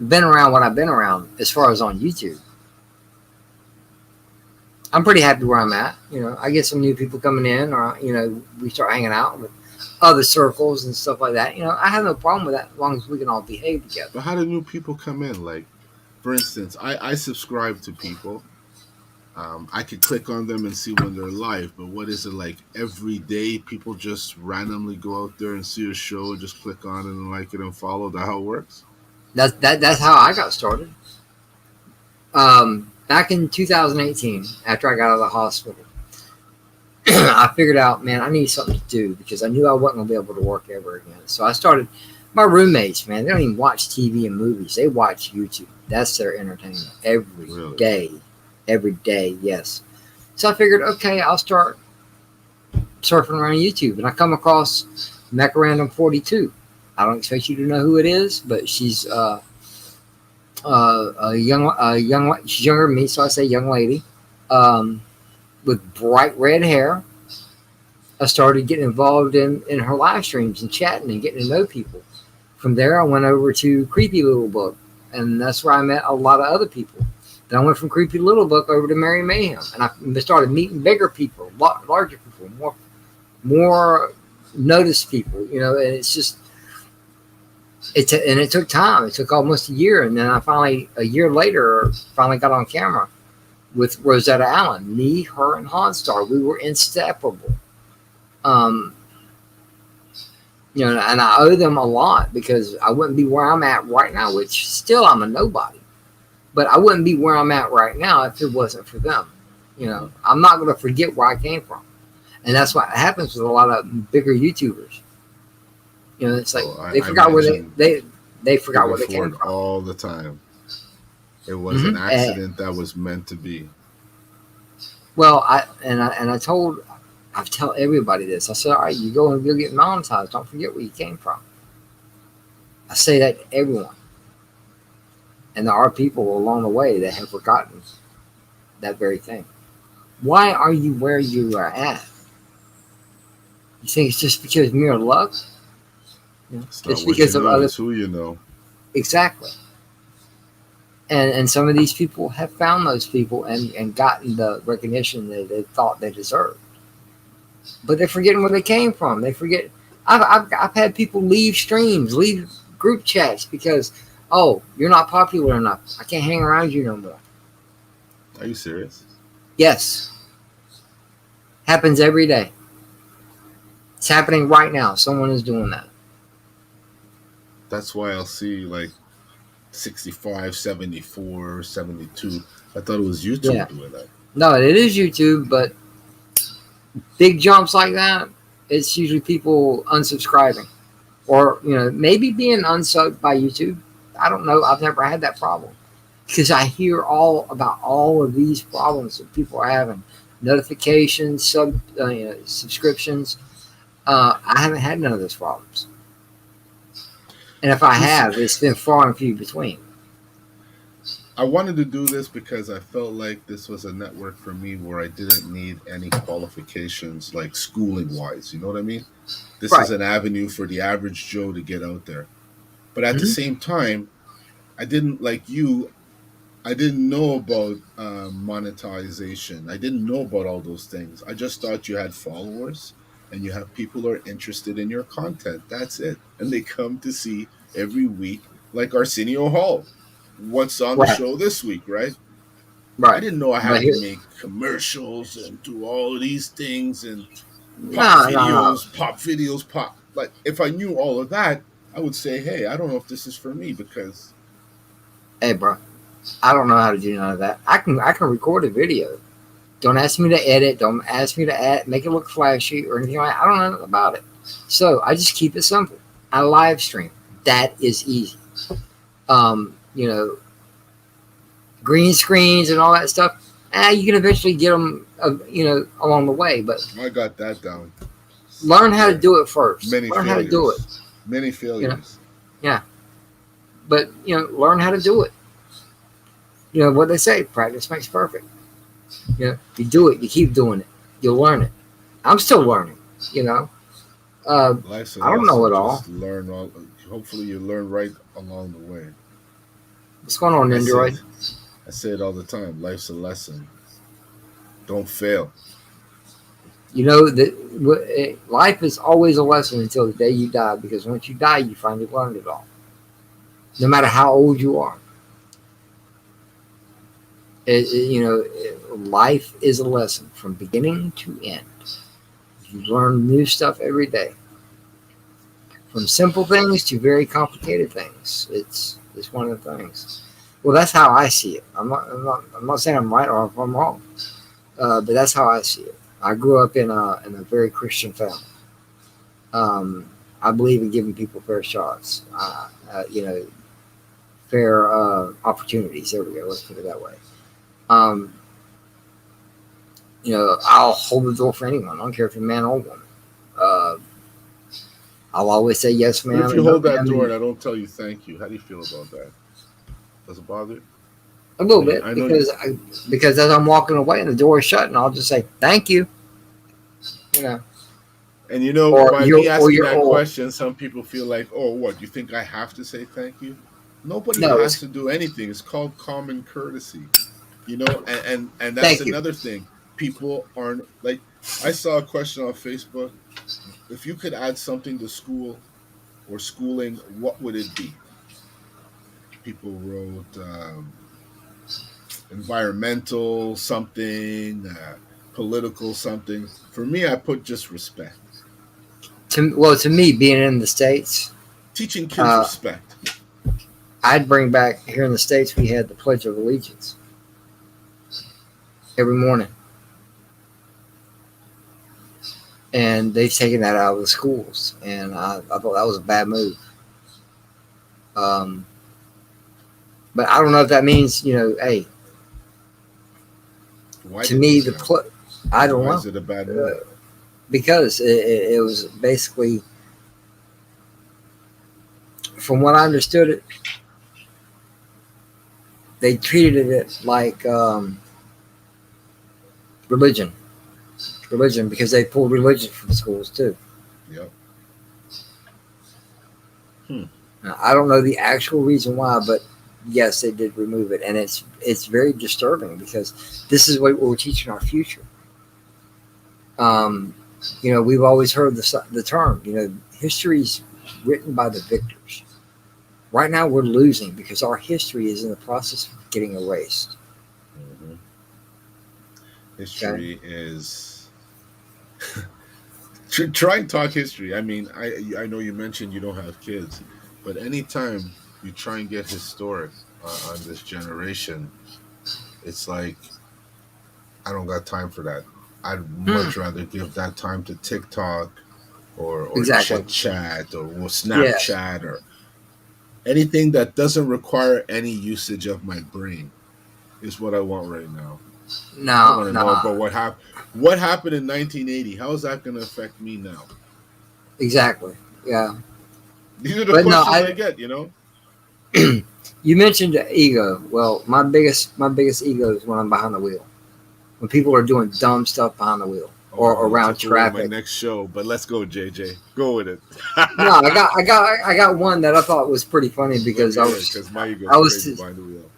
been around what I've been around, as far as on YouTube, I'm pretty happy where I'm at. I get some new people coming in, or we start hanging out with other circles and stuff like that. I have no problem with that as long as we can all behave together. But how do new people come in? Like, for instance, I subscribe to people. I could click on them and see when they're live, but what is it like every day? People just randomly go out there and see a show, just click on it and like it and follow. That how it works? That's how I got started. Back in 2018, after I got out of the hospital, I figured out, man, I need something to do because I knew I wasn't gonna be able to work ever again. So I started. My roommates, man, they don't even watch TV and movies. They watch YouTube. That's their entertainment every Really? day. Every day, yes. So I figured, okay, I'll start surfing around YouTube, and I come across Mecha42. I don't expect you to know who it is, but she's she's younger than me, so I say young lady, with bright red hair. I started getting involved in her live streams and chatting and getting to know people. From there, I went over to Creepy Little Book, and that's where I met a lot of other people. Then I went from Creepy Little Book over to Mary Mayhem, and I started meeting bigger people, larger people, more noticed people. You know, and it's just and it took time. It took almost a year, and then I finally, a year later, finally got on camera with Rosetta Allen. Me, her, and Honstar. We were inseparable. You know, and I owe them a lot because I wouldn't be where I'm at right now, which still I'm a nobody. But I wouldn't be where I'm at right now if it wasn't for them. You know, I'm not going to forget where I came from. And that's what happens with a lot of bigger YouTubers. You know, it's like they forgot where they forgot where they came from. All the time. It was an accident that was meant to be. Well, I tell everybody this. I said, all right, you go and you'll get monetized. Don't forget where you came from. I say that to everyone. And there are people along the way that have forgotten that very thing. Why are you where you are at? You think it's just because of mere luck? You know, it's because of others. Who you know. Exactly. And some of these people have found those people and gotten the recognition that they thought they deserved. But they're forgetting where they came from. They forget. I've had people leave streams, leave group chats because, oh, you're not popular enough. I can't hang around you no more. Are you serious? Yes. Happens every day. It's happening right now. Someone is doing that. That's why I'll see like 65, 74, 72. I thought it was YouTube doing that. No, it is YouTube, but big jumps like that, it's usually people unsubscribing or, you know, maybe being unsubbed by YouTube. I don't know. I've never had that problem because I hear all about all of these problems that people are having. Notifications, subscriptions. I haven't had none of those problems. And if I have, it's been far and few between. I wanted to do this because I felt like this was a network for me where I didn't need any qualifications, like schooling wise. You know what I mean? This is an avenue for the average Joe to get out there. But at the same time, I didn't, like you, I didn't know about monetization. I didn't know about all those things. I just thought you had followers and you have people who are interested in your content. That's it. And they come to see every week, like Arsenio Hall. What's on the show this week, right? Right. I didn't know I had to make commercials and do all of these things and pop videos. Like, if I knew all of that, I would say, hey, I don't know if this is for me because... Hey, bro, I don't know how to do none of that. I can record a video. Don't ask me to edit. Don't ask me to make it look flashy or anything like that. I don't know nothing about it. So I just keep it simple. I live stream. That is easy. You know, green screens and all that stuff. You can eventually get them, along the way. But I got that down. Learn how to do it first. Learn how to do it. Many failures. You know? Yeah. But, learn how to do it. You know what they say, practice makes perfect. You do it, you keep doing it, you'll learn it. I'm still learning, I don't know it all. Learn all. Hopefully you learn right along the way. What's going on, Android? I say it all the time. Life's a lesson. Don't fail. Life is always a lesson until the day you die, because once you die, you finally learned it all. No matter how old you are. Life is a lesson from beginning to end. You learn new stuff every day, from simple things to very complicated things. It's one of the things. Well, that's how I see it. I'm not saying I'm right or if I'm wrong, but that's how I see it. I grew up in a very Christian family. I believe in giving people fair shots. Fair opportunities. There we go. Let's put it that way. Um, I'll hold the door for anyone. I don't care if you're a man or woman. Uh, I'll always say yes, But ma'am. if you And no, hold that door ma'am. and I don't tell you thank you, how do you feel about that? Does it bother you? A little I mean, bit I know you. because as I'm walking away and the door is shut, and I'll just say thank you. You know, And or by me asking you're that or question, some people feel like, oh, what? You think I have to say thank you? Nobody no, has it's to do anything. It's called common courtesy. And that's thank you. another thing. People aren't like. I saw a question on Facebook. If you could add something to school or schooling, what would it be? People wrote environmental something, political something. For me, I put just respect. To me, being in the states, Teaching kids uh, respect. I'd bring back here in the states. We had the Pledge of Allegiance every morning, and they've taken that out of the schools, and I thought that was a bad move. Um, but I don't know if that means hey, Why to did they me say that? I don't Why know is it a bad move? because it was basically, from what I understood it, they treated it like religion, religion because they pulled religion from schools too. Yep. Hmm. Now, I don't know the actual reason why, but yes, they did remove it, and it's very disturbing because this is what we're teaching our future. Um, we've always heard the term, history's written by the victors. Right now, we're losing because our history is in the process of getting erased. hmm Okay. History is. Try and talk history. I mean, I know you mentioned you don't have kids, but anytime you try and get historic on this generation, it's like I don't got time for that. I'd Hmm. much rather give that time to TikTok or Exactly. chit chat or Yes. Snapchat or anything that doesn't require any usage of my brain is what I want right now. I No. want to know No. about what happened in 1980. How is that going to affect me now? Exactly. Yeah. These are the But no, questions I I. get. You mentioned ego. Well, my biggest ego is when I'm behind the wheel. When people are doing dumb stuff behind the wheel Oh or no, you around took away my traffic. next show, but let's go, JJ. Go with it. No, I got one that I thought was pretty funny Let because me I hear it, was because my I ego's crazy was behind the wheel.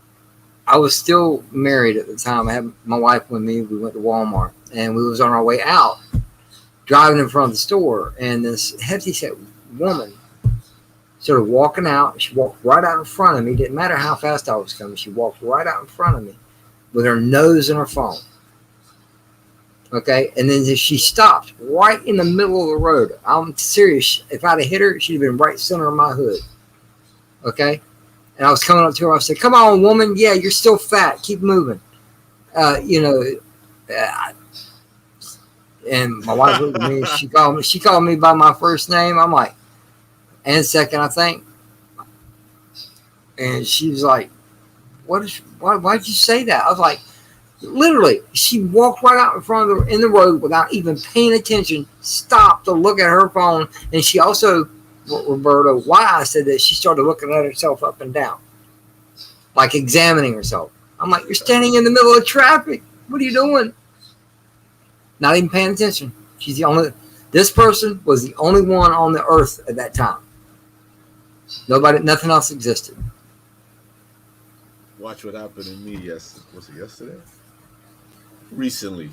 I was still married at the time. I had my wife with me. We went to Walmart and we was on our way out, driving in front of the store, and this hefty set woman started walking out. She walked right out in front of me. Didn't matter how fast I was coming. She walked right out in front of me with her nose in her phone. Okay, and then she stopped right in the middle of the road. I'm serious. If I'd have hit her, she'd have been right center of my hood. Okay, and I was coming up to her. I said, "Come on, woman. Yeah, you're still fat. Keep moving." Uh, you know, uh, and my wife looked at me. She called me by my first name. I'm like, and second, I think. And she was like, "What is? Why'd you say that?" I was like, literally, she walked right out in front of her in the road without even paying attention. Stopped to look at her phone, and she also, Roberto, why I said that, she started looking at herself up and down, like examining herself. I'm like, you're standing in the middle of traffic. What are you doing? Not even paying attention. She's the only. This person was the only one on the earth at that time. Nobody, nothing else existed. Watch what happened to me. Yes, was it yesterday? Recently.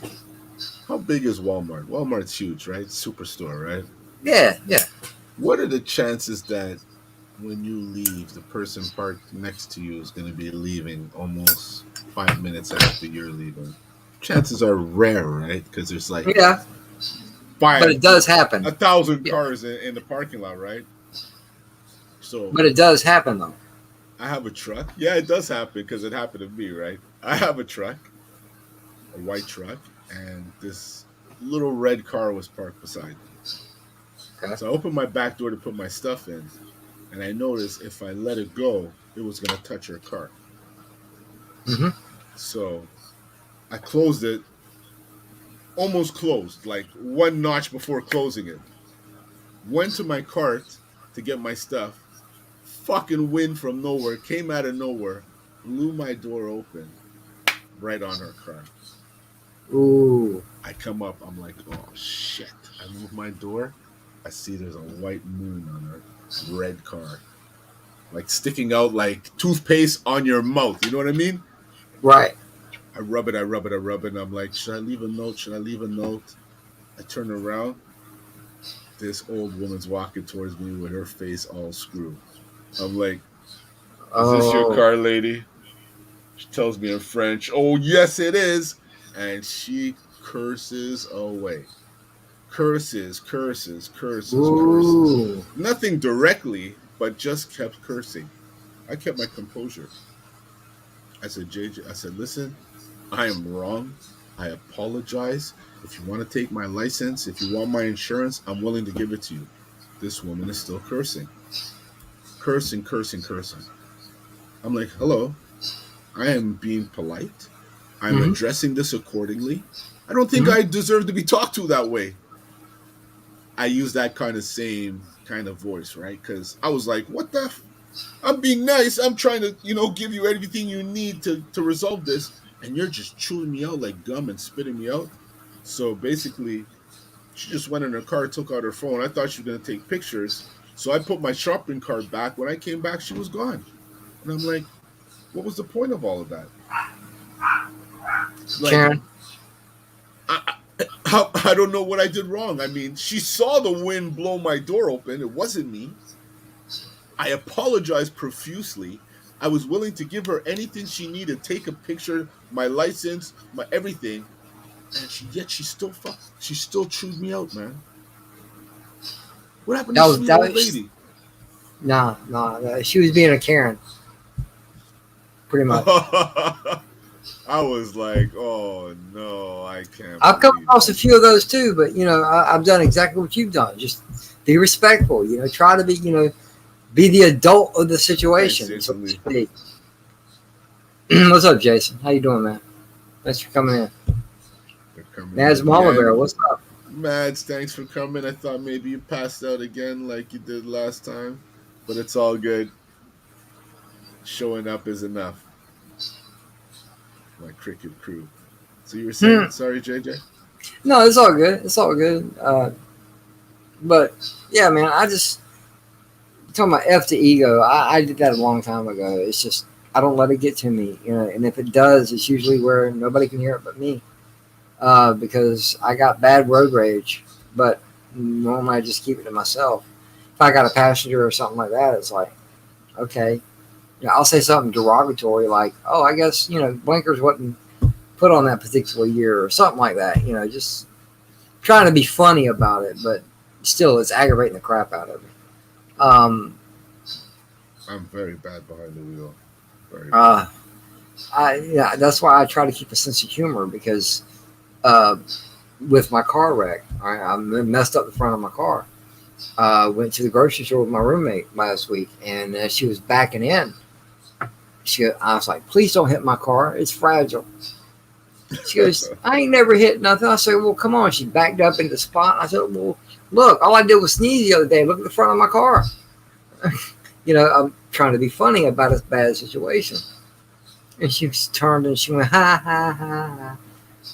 How big is Walmart? Walmart's huge, right? Superstore, right? Yeah, yeah. What are the chances that when you leave, the person parked next to you is going to be leaving almost 5 minutes after you're leaving. Chances are rare, right? Because there's like Yeah, but five, it does a happen. thousand Yeah, cars in the parking lot, right? So but it does happen though. I have a truck. Yeah, it does happen because it happened to me, right? I have a truck, a white truck, and this little red car was parked beside me. Okay. So I opened my back door to put my stuff in, and I noticed if I let it go, it was going to touch her car. Hmm. So I closed it, almost closed, like one notch before closing it. Went to my cart to get my stuff. Fucking wind from nowhere came out of nowhere, blew my door open right on her car. Ooh. I come up, I'm like, oh shit. I move my door. I see there's a white moon on her red car, like sticking out like toothpaste on your mouth. You know what I mean? Right. I rub it, I rub it, I rub it. And I'm like, should I leave a note? Should I leave a note? I turn around. This old woman's walking towards me with her face all screwed. I'm like, is this your Oh. car, lady? She tells me in French, oh, yes, it is. And she curses away. Curses, curses, curses, curses. Ooh. Nothing directly, but just kept cursing. I kept my composure. I said, JJ, I said, listen, I am wrong. I apologize. If you want to take my license, if you want my insurance, I'm willing to give it to you. This woman is still cursing. Cursing, cursing, cursing. I'm like, hello, I am being polite. I'm Hmm. addressing this accordingly. I don't think Hmm. I deserve to be talked to that way. I use that kind of same kind of voice, right? Because I was like, what the? I'm being nice. I'm trying to, give you everything you need to resolve this. And you're just chewing me out like gum and spitting me out. So basically, she just went in her car, took out her phone. I thought she was going to take pictures. So I put my shopping cart back. When I came back, she was gone. And I'm like, what was the point of all of that? Like, Karen. I don't know what I did wrong. I mean, she saw the wind blow my door open. It wasn't me. I apologized profusely. I was willing to give her anything she needed, take a picture, my license, my everything, and she still chewed me out, man. What happened to That was sweet that old was lady? nah. She was being a Karen, pretty much. I was like, oh no, I can't I've come believe across a this. few of those too, but I've done exactly what you've done. Just be respectful. Try to be the adult of the Thanks, situation, so Jason to Lee, speak. What's up, Jason? How you doing, man? Thanks for coming in. for coming in Dad's Mama Bear, again. what's up? Mads, thanks for coming. I thought maybe you passed out again like you did last time, but it's all good. Showing up is enough. My cricket crew. So you were Hmm. saying, sorry, JJ? No, it's all good. It's all good. But yeah, man, I just talking about F the ego. I did that a long time ago. It's just I don't let it get to me, And if it does, it's usually where nobody can hear it but me, because I got bad road rage. But normally I just keep it to myself. If I got a passenger or something like that, it's like, okay, I'll say something derogatory like, "Oh, I guess blinkers wasn't put on that particular year" or something like that. Just trying to be funny about it, but still, it's aggravating the crap out of me. Um, I'm very bad behind the wheel. Very bad. uh, that's why I try to keep a sense of humor because uh, with my car wreck, I messed up the front of my car. Went to the grocery store with my roommate last week, and as she was backing in, I was like, "Please don't hit my car; it's fragile." She goes, "I ain't never hit nothing." I said, "Well, come on." She backed up in the spot. I said, "Well, look, all I did was sneeze the other day. Look at the front of my car." I'm trying to be funny about a bad situation. And she turned and she went, "Ha ha ha ha."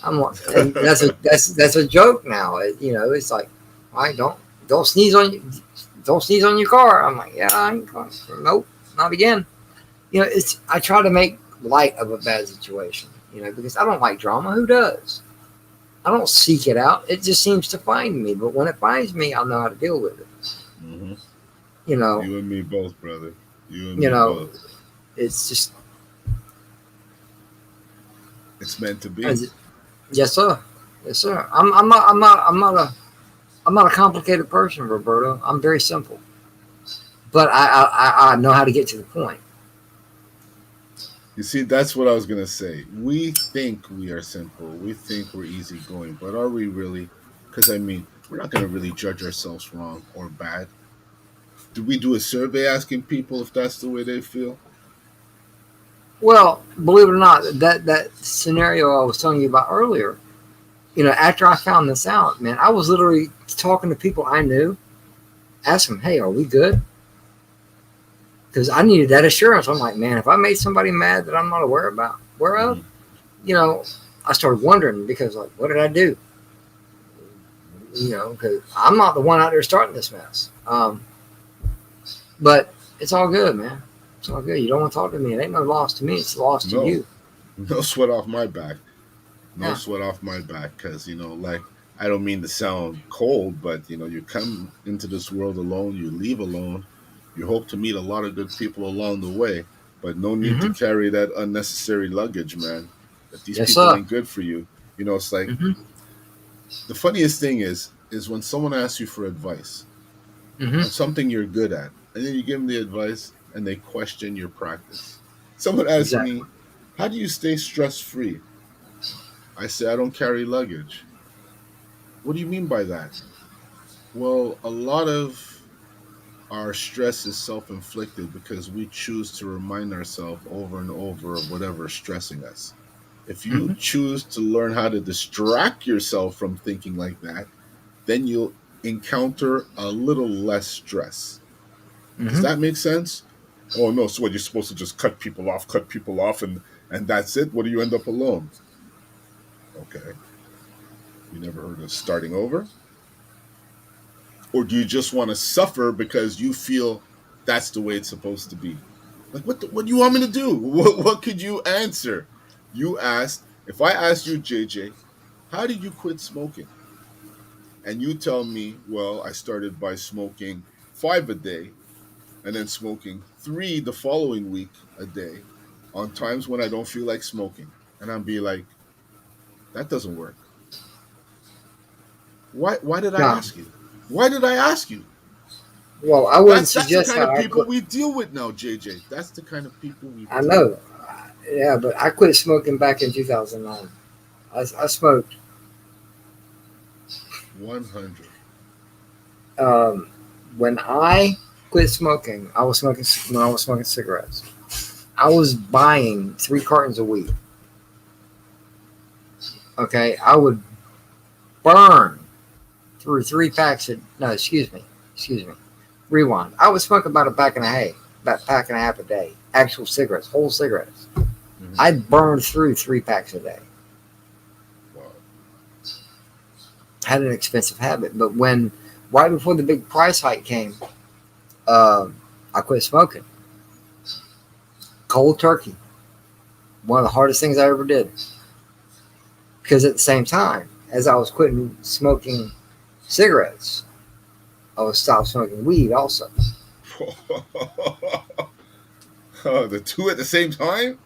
I'm like, and that's a joke now. It's like, all right, don't sneeze on you, don't sneeze on your car. I'm like, yeah, I ain't going. Nope, not again. It's I try to make light of a bad situation. Because I don't like drama. Who does? I don't seek it out. It just seems to find me. But when it finds me, I'll know how to deal with it. Mm-hmm. You know, You and me both, brother. You and you me know, both. it's just It's meant to be. it's- yes, sir, yes, sir. I'm not a complicated person, Roberto. I'm very simple, but I know how to get to the point. You see, that's what I was gonna say. We think we are simple. We think we're easygoing, but are we really? Because I mean, we're not gonna really judge ourselves wrong or bad. Do we do a survey asking people if that's the way they feel? Well, believe it or not, that scenario I was telling you about earlier, after I found this out, man, I was literally talking to people I knew, asking them, "Hey, are we good?" Because I needed that assurance. I'm like, man, if I made somebody mad that I'm not aware of, Hmm. you know, I started wondering because, like, what did I do? Because I'm not the one out there starting this mess. But it's all good, man. It's all good. You don't want to talk to me. It ain't no loss to me. It's a loss to No, you. no sweat off my back. No Yeah. sweat off my back. Because like I don't mean to sound cold, but you come into this world alone. You leave alone. You hope to meet a lot of good people along the way, but no need to Mm-hmm. carry that unnecessary luggage, man. If these Yes, people sir. ain't good for you, it's like Mm-hmm. the funniest thing is when someone asks you for advice Mm-hmm. on something you're good at, and then you give them the advice and they question your practice. Someone asked Exactly. me, "How do you stay stress free?" I say, "I don't carry luggage." What do you mean by that? Well, a lot of our stress is self inflicted because we choose to remind ourselves over and over of whatever is stressing us. If you Mm-hmm. choose to learn how to distract yourself from thinking like that, then you'll encounter a little less stress. Does Mm-hmm. that make sense? Oh no, so what, you're supposed to just cut people off and that's it? What do you end up alone? Okay. You never heard of starting over? Or do you just want to suffer because you feel that's the way it's supposed to be? Like what do you want me to do? What could you answer? You asked, if I asked you, JJ, how did you quit smoking? And you tell me, well, I started by smoking 5 a day and then smoking 3 the following week a day on times when I don't feel like smoking. And I'll be like, that doesn't work. Why did I No. ask you? Why did I ask you? Well, I wouldn't That's the suggest kind how of I people quit. we deal with now, JJ. That's the kind of people we I deal know. with. Yeah, but I quit smoking back in 2009. I smoked 100. um, when I quit smoking. I was smoking when I was smoking cigarettes. I was buying 3 cartons a week. Okay, I would burn through 3 packs. No, excuse me. Rewind. I would smoke about pack and a half a day. Actual cigarettes, whole cigarettes. Hmm. I'd burn through 3 packs a day. Wow. Had an expensive habit, but when right before the big price hike came, uh, I quit smoking. Cold turkey. One of the hardest things I ever did. Because at the same time, as I was quitting smoking cigarettes, I was stopped smoking weed also. The two at the same time?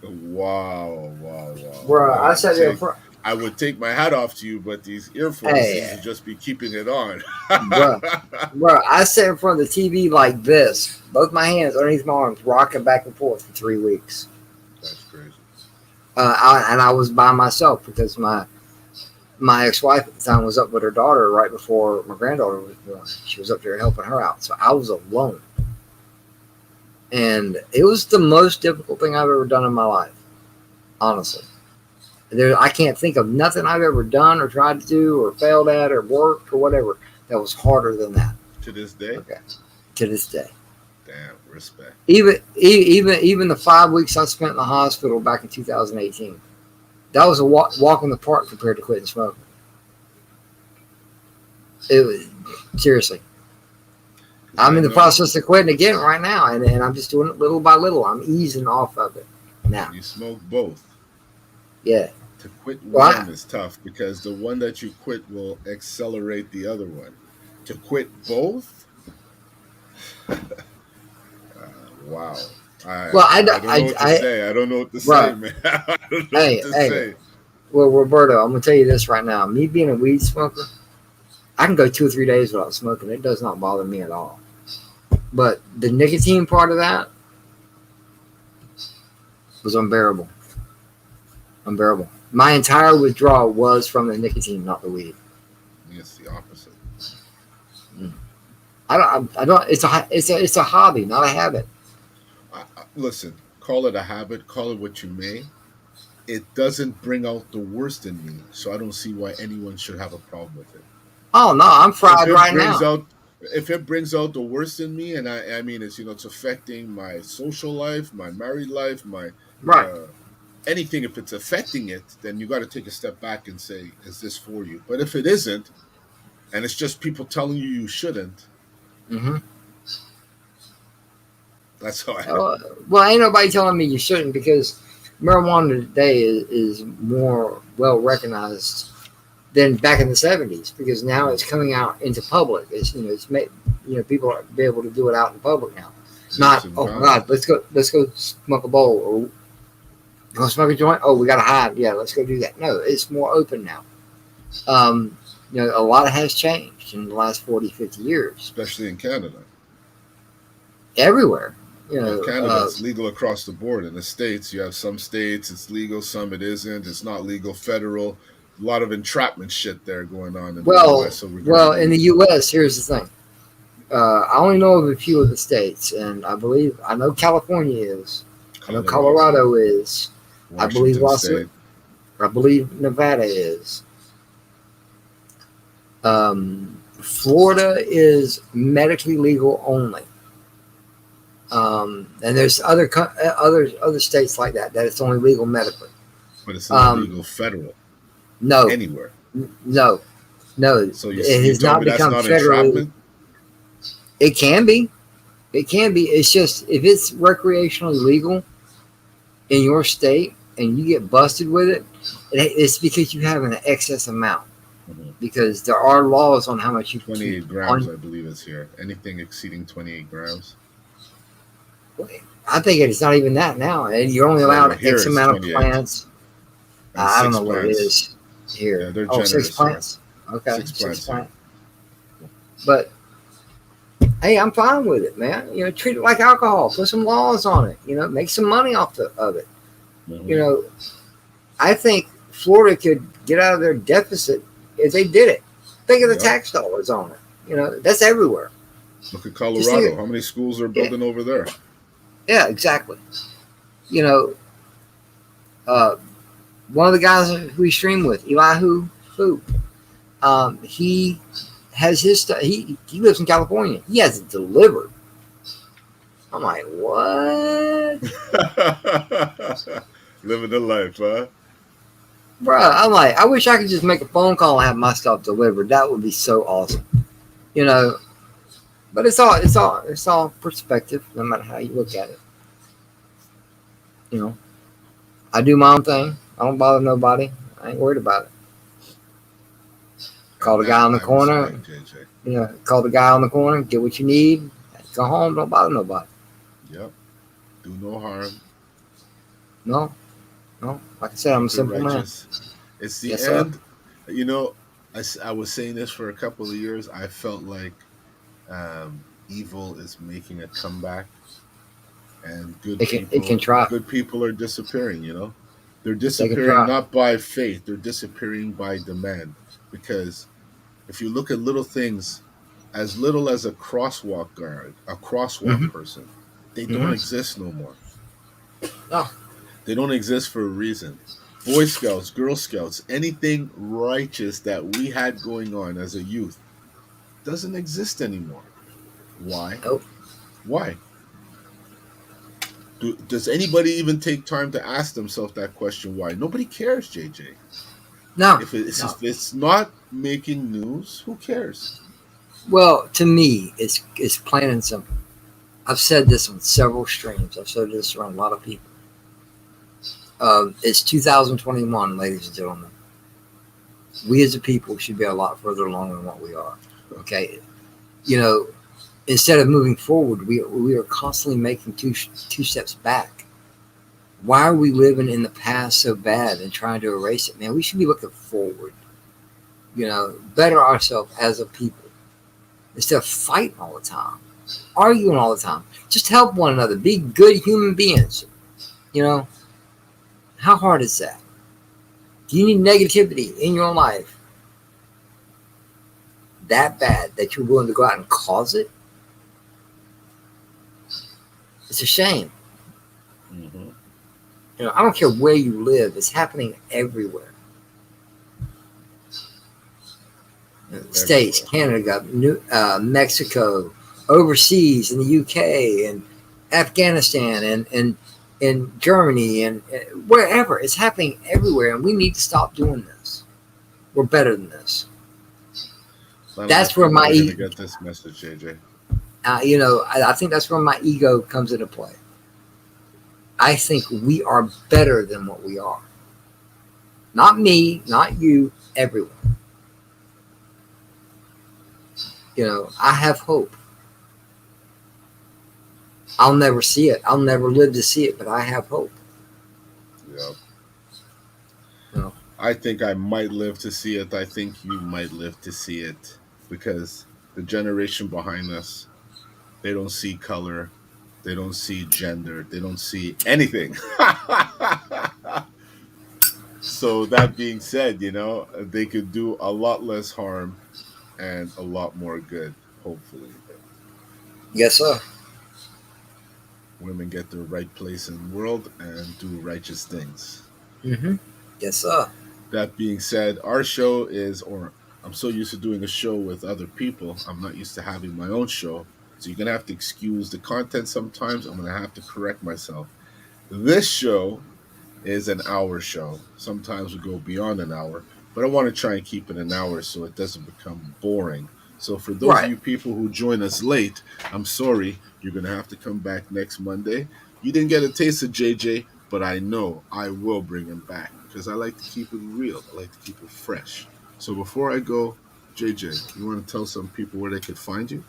Wow, wow, wow. Bro, I sat there in front. I would take my hat off to you, but these earphones seem Hey, to just be keeping it on. bro, bro, I sat in front of the TV like this, both my hands underneath my arms, rocking back and forth for 3 weeks. That's crazy. And I was by myself because my ex-wife at the time was up with her daughter right before my granddaughter was born. She was up there helping her out, so I was alone, and it was the most difficult thing I've ever done in my life, honestly. I can't think of nothing I've ever done or tried to do or failed at or worked or whatever that was harder than that. To this day? Okay, to this day. Damn, respect. Even the 5 weeks I spent in the hospital back in 2018, that was a walk in the park compared to quitting smoking. It was seriously. 'Cause I'm I in the know process of quitting again right now, and I'm just doing it little by little. I'm easing off of it now. you smoke both. Yeah. To quit Well, one is tough because the one that you quit will accelerate the other one. To quit both, Wow. Well, I don't know what to say. I don't know what to say, right. man. I don't know what Hey, to hey. say. Well, Roberto, I'm gonna tell you this right now. Me being a weed smoker, I can go 2 or 3 days without smoking. It does not bother me at all. But the nicotine part of that was unbearable. Unbearable. My entire withdrawal was from the nicotine, not the weed. It's the opposite. Mm. I don't. It's a hobby, not a habit. Listen, call it a habit, call it what you may. It doesn't bring out the worst in me, so I don't see why anyone should have a problem with it. Oh no, I'm If fried it right brings now. out if it brings out the worst in me, and I mean it's it's affecting my social life, my married life, my Right. uh, anything. If it's affecting it, then you got to take a step back and say, is this for you? But if it isn't, and it's just people telling you you shouldn't, Mm-hmm. that's how I. Well, ain't nobody telling me you shouldn't because marijuana today is more well recognized than back in the '70s because now it's coming out into public. It's made, people are be able to do it out in public now. Leaps Not, and oh my God, bounds. let's go smoke a bowl, or you want to smoke a joint? Oh, we got to hide. Yeah, let's go do that. No, it's more open now. Um, a lot has changed in the last 40, 50 years Especially in Canada. everywhere. Well, Canada, it's legal across the board. In the States, you have some states it's legal, some it isn't. It's not legal federal. A lot of entrapment shit there going on in the well, U.S. So well, regarding in the weed, U.S., here's the thing. I only know of a few of the states, and I know California is. I know Colorado, Colorado is. I believe Washington State. I believe Nevada is. Florida is medically legal only. And there's other states like that it's only legal medically. But it's not Um, legal federal no, anywhere. no, no. So It you has tell not me that's become not federally. entrapment? It can be. It can be. It's just if it's recreationally legal in your state and you get busted with it, it's because you have an excess amount. Mhm. Because there are laws on how much you can keep 28 grams, on. I believe, is here. Anything exceeding 28 grams. I think it's not even that now, and you're only Well, allowed here X it's amount of 28 plants. and I don't six know what it plants. is here. Yeah, they're Oh, six generous here. plants. Okay, Six six plants here. plants. But hey, I'm fine with it, man. Treat it like alcohol. Put some laws on it. Make some money of it. Mhm. I think Florida could get out of their deficit if they did it. Think of the Yep. tax dollars on it. That's everywhere. Look at Just think, Colorado. How many schools are yeah, building over there? yeah, exactly. You know, uh, one of the guys who we stream with, Elihu, he has his stuff. He lives in California. He has it delivered. I'm like, what, Living the life, huh? bro? I'm like, I wish I could just make a phone call and have my stuff delivered. That would be so awesome. But it's all perspective, no matter how you look at it. I do my own thing. I don't bother nobody. I ain't worried about it. Call And the guy that on the I corner. respect, JJ. Call the guy on the corner. Get what you need. Go home. Don't bother nobody. Yep. Do no harm. No, no. Like I said, I'm a Keep it simple man. righteous. It's the Yes, sir. end. You know, I was saying this for a couple of years. I felt like evil is making a comeback, and It can try. good people are disappearing. They're They can disappearing try. not by faith. They're disappearing by demand. Because if you look at little things, as little as a crosswalk guard, a crosswalk Mm-hmm. person, they don't Mm-hmm. exist no more. Oh, They don't exist for a reason. Boy Scouts, Girl Scouts, anything righteous that we had going on as a youth doesn't exist anymore. Why? nope. Why? Does anybody even take time to ask themselves that question? Why? Nobody cares, JJ. No, no. If it's not making news, who cares? Well, to me, it's plain and simple. I've said this on several streams. I've said this around a lot of people. It's 2021, ladies and gentlemen. We as a people should be a lot further along than what we are. Okay, you know, instead of moving forward, we are constantly making two steps back. Why are we living in the past so bad and trying to erase it? Man, we should be looking forward. Better ourselves as a people instead of fighting all the time, arguing all the time. Just help one another. Be good human beings. How hard is that? Do you need negativity in your life that bad that you're willing to go out and cause it? It's a shame. Mm-hmm. I don't care where you live. It's happening everywhere. States, Canada, Mexico, overseas in the UK and Afghanistan and Germany and wherever. It's happening everywhere, and we need to stop doing this. We're better than this. That's where my ego get this message, JJ. I think that's where my ego comes into play. I think we are better than what we are. Not me, not you, everyone. I have hope. I'll never see it. I'll never live to see it, but I have hope. Yeah. I think I might live to see it. I think you might live to see it, because the generation behind us, they don't see color, they don't see gender, they don't see anything. So that being said, they could do a lot less harm and a lot more good, hopefully. Yes, sir. Women get their right place in the world and do righteous things. Mm-hmm. Yes, sir. That being said, our show I'm so used to doing a show with other people, I'm not used to having my own show. So you're going to have to excuse the content sometimes. I'm going to have to correct myself. This show is an hour show. Sometimes we go beyond an hour, but I want to try and keep it an hour so it doesn't become boring. So for those of you people who join us late, I'm sorry. You're going to have to come back next Monday. You didn't get a taste of JJ, but I know I will bring him back because I like to keep it real. I like to keep it fresh. So before I go, JJ, you want to tell some people where they could find you?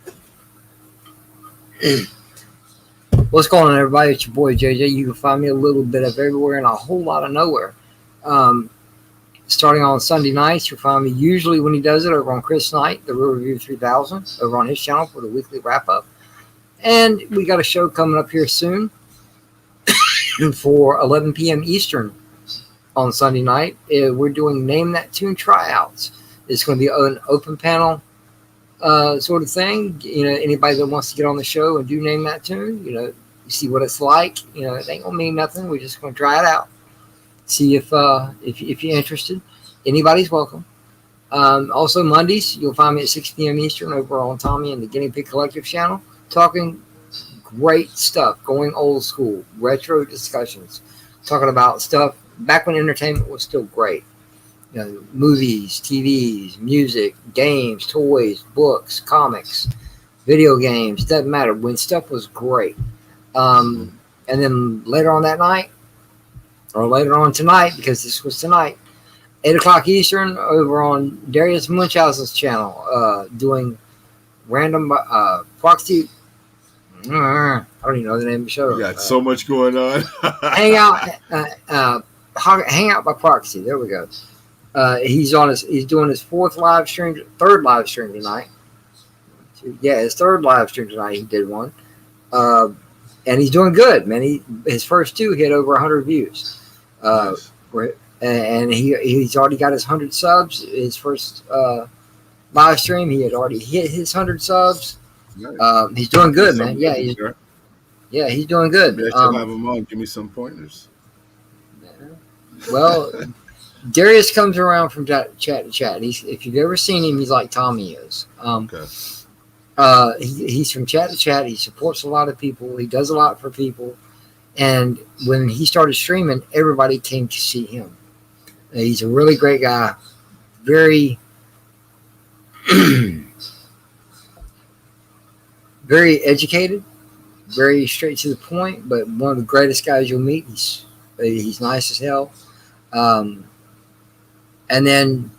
What's going on, everybody? It's your boy JJ. You can find me a little bit of everywhere and a whole lot of nowhere. Starting on Sunday nights, you'll find me usually when he does it over on Chris Knight, the Real Review 3000, over on his channel for the weekly wrap-up. And we got a show coming up here soon for 11 p.m. Eastern on Sunday night. We're doing Name That Tune tryouts. It's going to be an open panel sort of thing. Anybody that wants to get on the show and do Name That Tune, you see what it's like. It ain't going to mean nothing. We're just going to try it out. See if you're interested. Anybody's welcome. Also Mondays, you'll find me at 6 p.m. Eastern over on Tommy and the Guinea Pig Collective channel, talking great stuff, going old school, retro discussions, talking about stuff back when entertainment was still great. Movies, TVs, music, games, toys, books, comics, video games, doesn't matter, when stuff was great. And then later on that night, or later on tonight, because this was tonight, 8 o'clock Eastern over on Darius Munchausen's channel, doing random proxy. I don't even know the name of the show. You got so much going on. Hang out by proxy. There we go. He's doing his third live stream tonight. Yeah, his third live stream tonight. He did one, and he's doing good, man. His first two hit over 100 views. Nice. And he's already got his 100 subs. His first live stream, he had already hit his 100 subs. Nice. He's doing good, man. Yeah, he's doing good. Maybe I should have him on. Give me some pointers. Well, Darius comes around from chat to chat. If you've ever seen him, he's like Tommy is. Okay. He's from chat to chat. He supports a lot of people. He does a lot for people. And when he started streaming, everybody came to see him. He's a really great guy. Very, very educated. Very straight to the point. But one of the greatest guys you'll meet. He's nice as hell. And then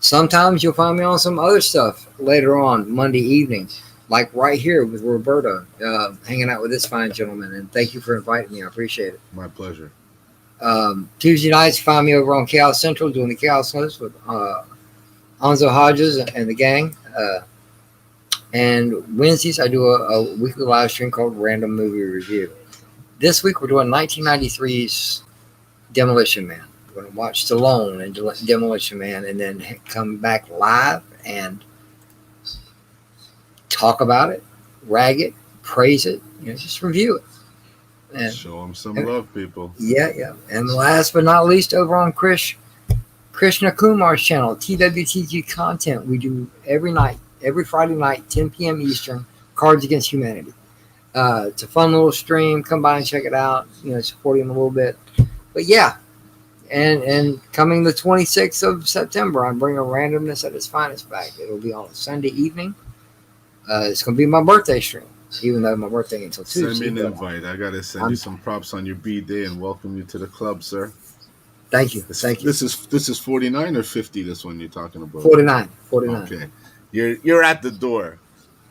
sometimes you'll find me on some other stuff later on Monday evening. like right here with Roberto, hanging out with this fine gentleman. And thank you for inviting me. I appreciate it. My pleasure. Tuesday nights, find me over on Chaos Central doing the Chaos Host with Anzo Hodges and the gang. And Wednesdays, I do a weekly live stream called Random Movie Review. This week, we're doing 1993's Demolition Man. We're going to watch Stallone and Demolition Man and then come back live and talk about it, rag it, praise it, just review it. And, show them some love, people. Yeah. And last but not least, over on Krishna Kumar's channel, TWTG Content, we do every Friday night, 10 p.m. Eastern, Cards Against Humanity. It's a fun little stream. Come by and check it out. Support him a little bit. But yeah, and coming the 26th of September, I'm bringing randomness at its finest back. It'll be on a Sunday evening. It's going to be my birthday stream, even though my birthday ain't until Tuesday. Send me an invite. I got to send you some props on your B-Day and welcome you to the club, sir. Thank you. This is 49 or 50, this one you're talking about? 49. Okay. You're at the door.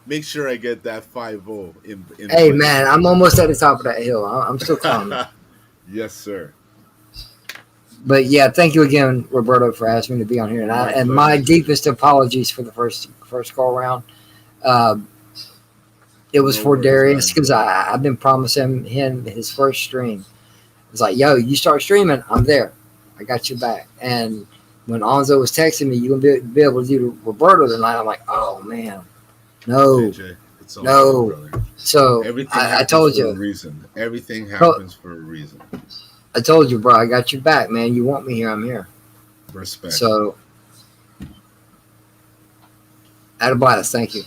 Make sure I get that 5-0. Hey, man, I'm almost at the top of that hill. I'm still climbing. Yes, sir. But yeah, thank you again, Roberto, for asking me to be on here. And my deepest apologies for the first call round. It was for Darius because I've been promising him his first stream. It's like, yo, you start streaming, I'm there. I got you back. And when Anzo was texting me, you gonna be able to do Roberto tonight. I'm like, oh man, no, JJ, it's all no. Good, so I told you, for a reason. Everything happens for a reason. I told you, bro. I got you back, man. You want me here? I'm here. Respect. So, at a blast. Thank you.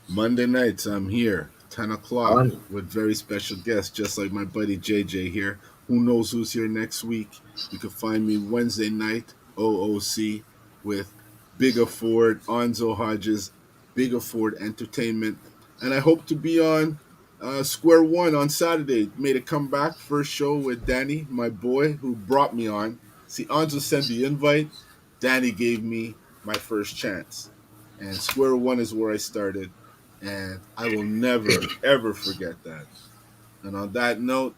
Monday nights, I'm here, 10 o'clock, with very special guests, just like my buddy JJ here. Who knows who's here next week? You can find me Wednesday night, OOC, with Bigger Ford, Anzo Hodges, Bigger Ford Entertainment. And I hope to be on Square One on Saturday. Made a comeback, first show with Danny, my boy, who brought me on. See, Anzo sent the invite. Danny gave me my first chance. And Square One is where I started. And I will never, ever forget that. And on that note,